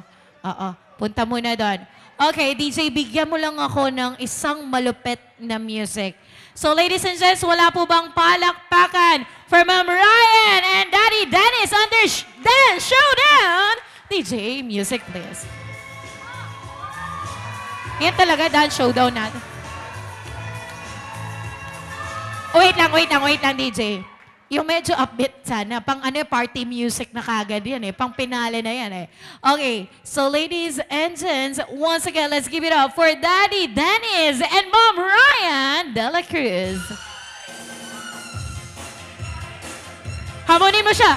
Punta muna doon. Okay, DJ, bigyan mo lang ako ng isang malupit na music. So, ladies and gents, wala po bang palakpakan for Ma'am Ryan and Daddy Dennis on their dance showdown? DJ, music please. Yan talaga, dance showdown natin. Oh, wait lang, DJ. Yung medyo upbeat sana. Pang party music na kagad yan Pang pinale na yan Okay, so ladies and gents, once again, let's give it up for Daddy Dennis and Ma'am Ryan de la Cruz. Hamonin mo siya.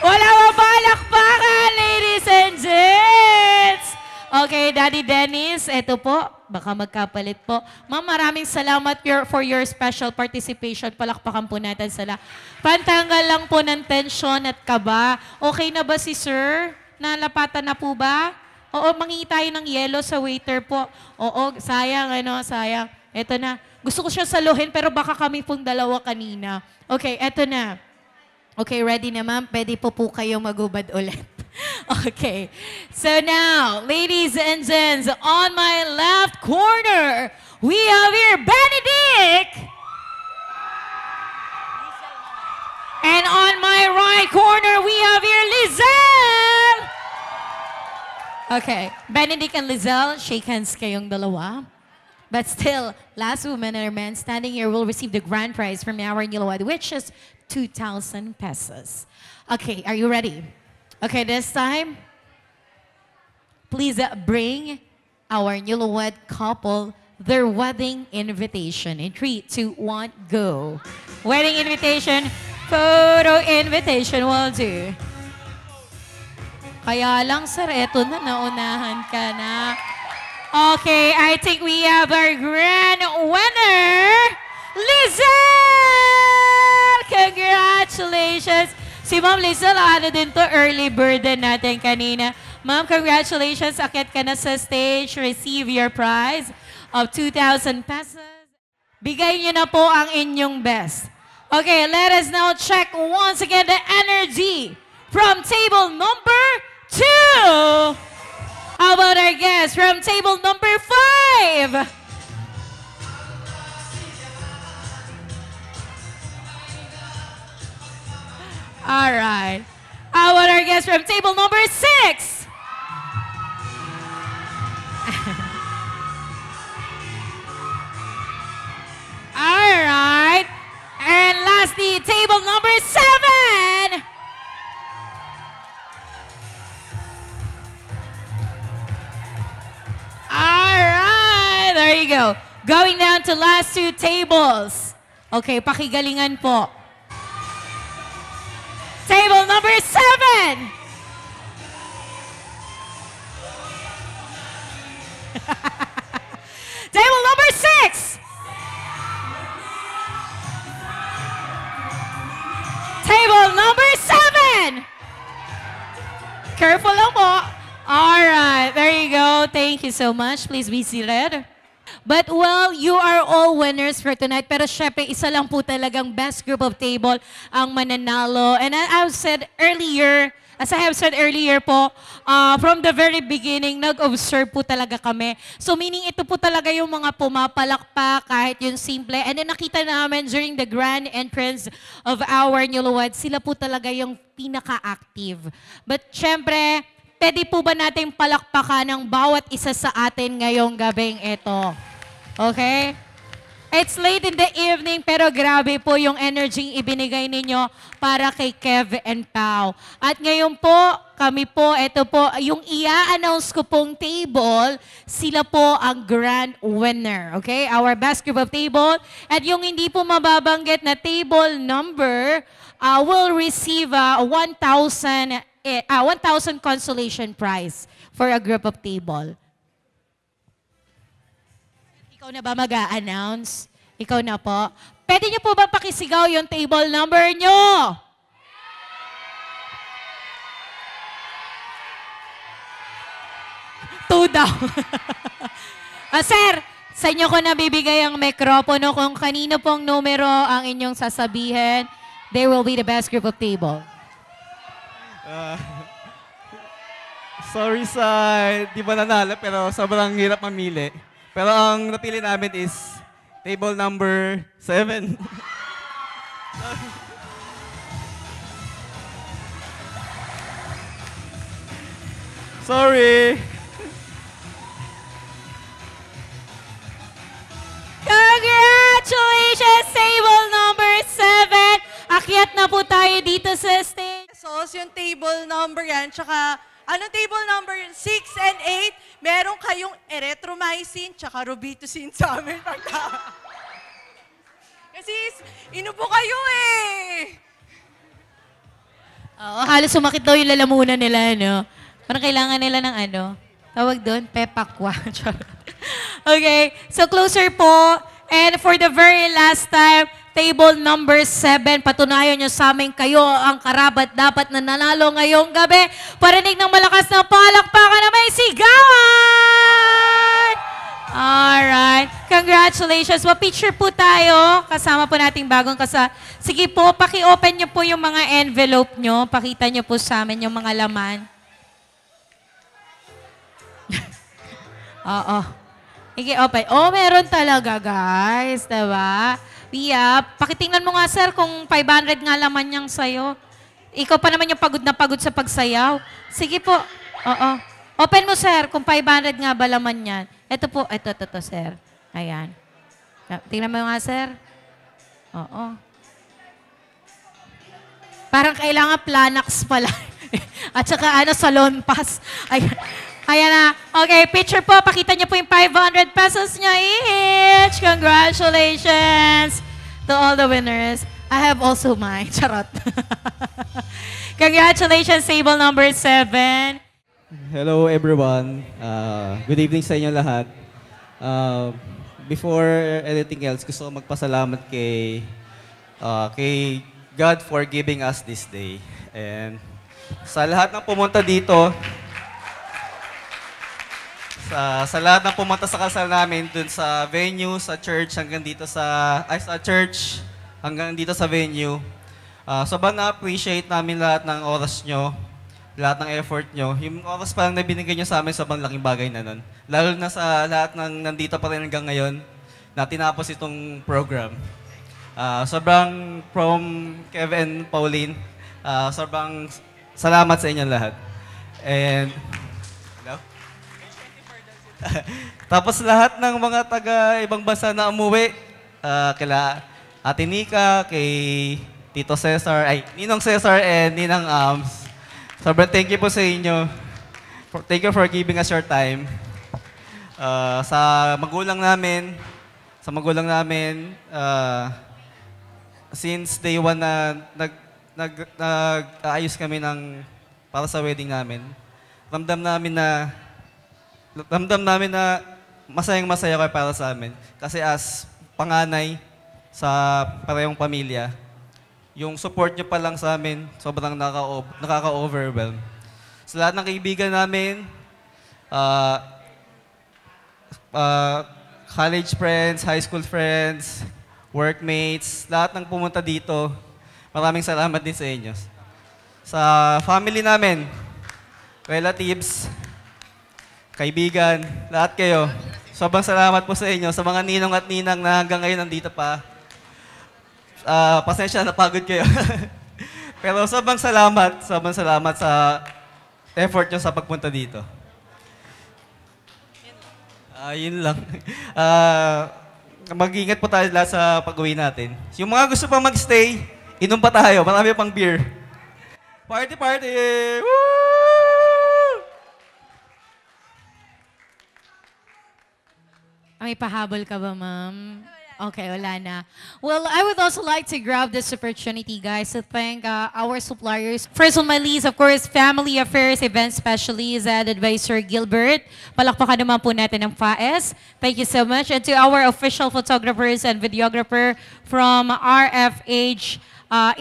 Wala mapalakpakan, ladies and gents. Okay, Daddy Dennis, eto po. Baka magkapalit po. Ma'am, maraming salamat for your special participation. Palakpakan po natin sila. Pantanggal lang po ng tensyon at kaba. Okay na ba si Sir? Nalapatan na po ba? Oo, mangingi tayo ng yelo sa waiter po. Oo, sayang, sayang. Eto na. Gusto ko siya saluhin pero baka kami pong dalawa kanina. Okay, eto na. Okay, ready na ma'am? Pwede po kayong magubad ulit. Okay, so now, ladies and gents, on my left corner, we have here Benedict. And on my right corner, we have here Lizelle. Okay, Benedict and Lizelle, shake hands kayong dalawa. But still, last woman or man standing here will receive the grand prize from our Nilawad, which is 2,000 pesos. Okay, are you ready? Okay, this time, please bring our newlywed couple their wedding invitation. In 3, 2, 1, go. Wedding invitation, photo invitation will do. Kaya lang, sir, eto na, naunahan ka na. Okay, I think we have our grand winner, Lizelle! Congratulations! Si Ma'am Lizelle, ano din to, early bird din natin kanina. Ma'am, congratulations. Akit ka na sa stage. Receive your prize of 2,000 pesos. Bigay niyo na po ang inyong best. Okay, let us now check once again the energy from table number 2. How about our guest from table number 5? All right. How about our guest from table number 6? All right. And lastly, table number 7. All right. There you go. Going down to last 2 tables. Okay, pakigalingan po. Table number 7. Table number 6. Table number 7. Careful lang po. All right, there you go. Thank you so much. Please be seated. But well, you are all winners for tonight. Pero syempre, isa lang po talagang best group of table ang mananalo. And as I have said earlier po, from the very beginning, nag-observe po talaga kami. So meaning ito po talaga yung mga pumapalakpak, kahit yung simple. And then nakita namin during the grand entrance of our newlyweds, sila po talaga yung pinaka-active. But syempre, pwede po ba nating palakpakan ng bawat isa sa atin ngayong gabing ito? Okay? It's late in the evening, pero grabe po yung energy ibinigay ninyo para kay Kev and Pao. At ngayon po, kami po, ito po, yung i-announce ko pong table, sila po ang grand winner. Okay? Our best group of table. At yung hindi po mababanggit na table number will receive 1,000 consolation prize for a group of table. Ikaw na ba mag-a-announce? Ikaw na po. Pwede niyo po ba pakisigaw yung table number niyo? Two daw. Sir, sa inyo ko nabibigay ang mikropono. Kung kanino pong numero ang inyong sasabihin, they will be the best group of table. Sorry sa di ba nanalo, pero sobrang hirap mamili. Pero ang napili namin is table number 7. Sorry. Congratulations, table number 7. Akyat na po tayo dito sa stage. So, yung table number yan, tsaka anong table number 6 and 8, meron kayong erythromycin tsaka robitussin sa amin. Kasi inubo kayo eh. Oo, halos sumakit daw yung lalamunan nila, no? Parang kailangan nila ng tawag doon, pepakwa. Okay, so closer po. And for the very last time, table number 7, patunayan nyo sa amin kayo ang karabat dapat na nanalo ngayong gabi. Parinig ng malakas na palakpakan na may sigawan! Alright. Congratulations. Ma-picture po tayo. Kasama po nating bagong Sige po, paki-open nyo po yung mga envelope nyo. Pakita nyo po sa amin yung mga laman. Oo. Sige, open. Oh, meron talaga, guys. Diba? Pakitingnan mo nga, sir, kung 500 nga laman niyang sayo. Ikaw pa naman yung pagod na pagod sa pagsayaw. Sige po. Oo. Open mo, sir, kung 500 nga ba laman yan. Ito po. Ito, sir. Ayan. Tingnan mo nga, sir. Oo. Parang kailangan Planax pala. At saka, salon pass. Ayan. Ayan na. Okay, picture po. Pakita niyo po yung 500 pesos niya each. Congratulations to all the winners. I have also mine. Charot. Congratulations, table number 7. Hello everyone. Good evening sa inyo lahat. Before anything else, gusto ko magpasalamat kay God for giving us this day. And sa lahat ng pumunta dito, sa lahat ng pumunta sa kasal namin dun sa venue, sa church, hanggang dito sa church, hanggang dito sa venue. Sobrang na-appreciate namin lahat ng oras nyo, lahat ng effort nyo. Yung oras pa lang na binigay nyo sa amin, sobrang laking bagay na nun. Lalo na sa lahat ng nandito pa rin hanggang ngayon na tinapos itong program. Sobrang from Kevin and Pauline, sobrang salamat sa inyo lahat. And, hello? Tapos lahat ng mga taga-ibang bansa na umuwi, kila Ate Nika, kay Tito Cesar, Ninong Cesar and Ninang Ams. Sobrang thank you po sa inyo. Thank you for giving us your time. Sa magulang namin, since day one na nag-aayos kami para sa wedding namin, ramdam namin na masayang-masaya kayo para sa amin. Kasi as panganay sa parehong pamilya, yung support nyo pa lang sa amin, sobrang nakaka-overwhelm. Sa lahat ng kaibigan namin, college friends, high school friends, workmates, lahat ng pumunta dito, maraming salamat din sa inyo. Sa family namin, relatives, kaibigan, lahat kayo, sobrang salamat po sa inyo. Sa mga ninong at ninang na hanggang ngayon nandito pa, pasensya, napagod kayo. Pero sobrang salamat sa effort nyo sa pagpunta dito. Yun lang. Mag-ingat po tayo lahat sa pag-uwi natin. Yung mga gusto pang mag-stay, inom pa tayo. Marami pang beer. Party, party! Woo! May pahabol ka ba, ma'am? Okay, wala na. Well, I would also like to grab this opportunity, guys, to thank our suppliers. First on my list, of course, Family Affairs Event Specialist and Advisor Gilbert. Palakpakan naman po natin ang FAES. Thank you so much. And to our official photographers and videographer from RFH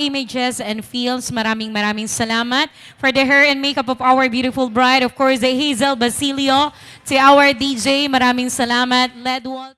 Images and Films, maraming salamat. For the hair and makeup of our beautiful bride, of course, Hazel Basilio. To our DJ, maraming salamat. LED wall.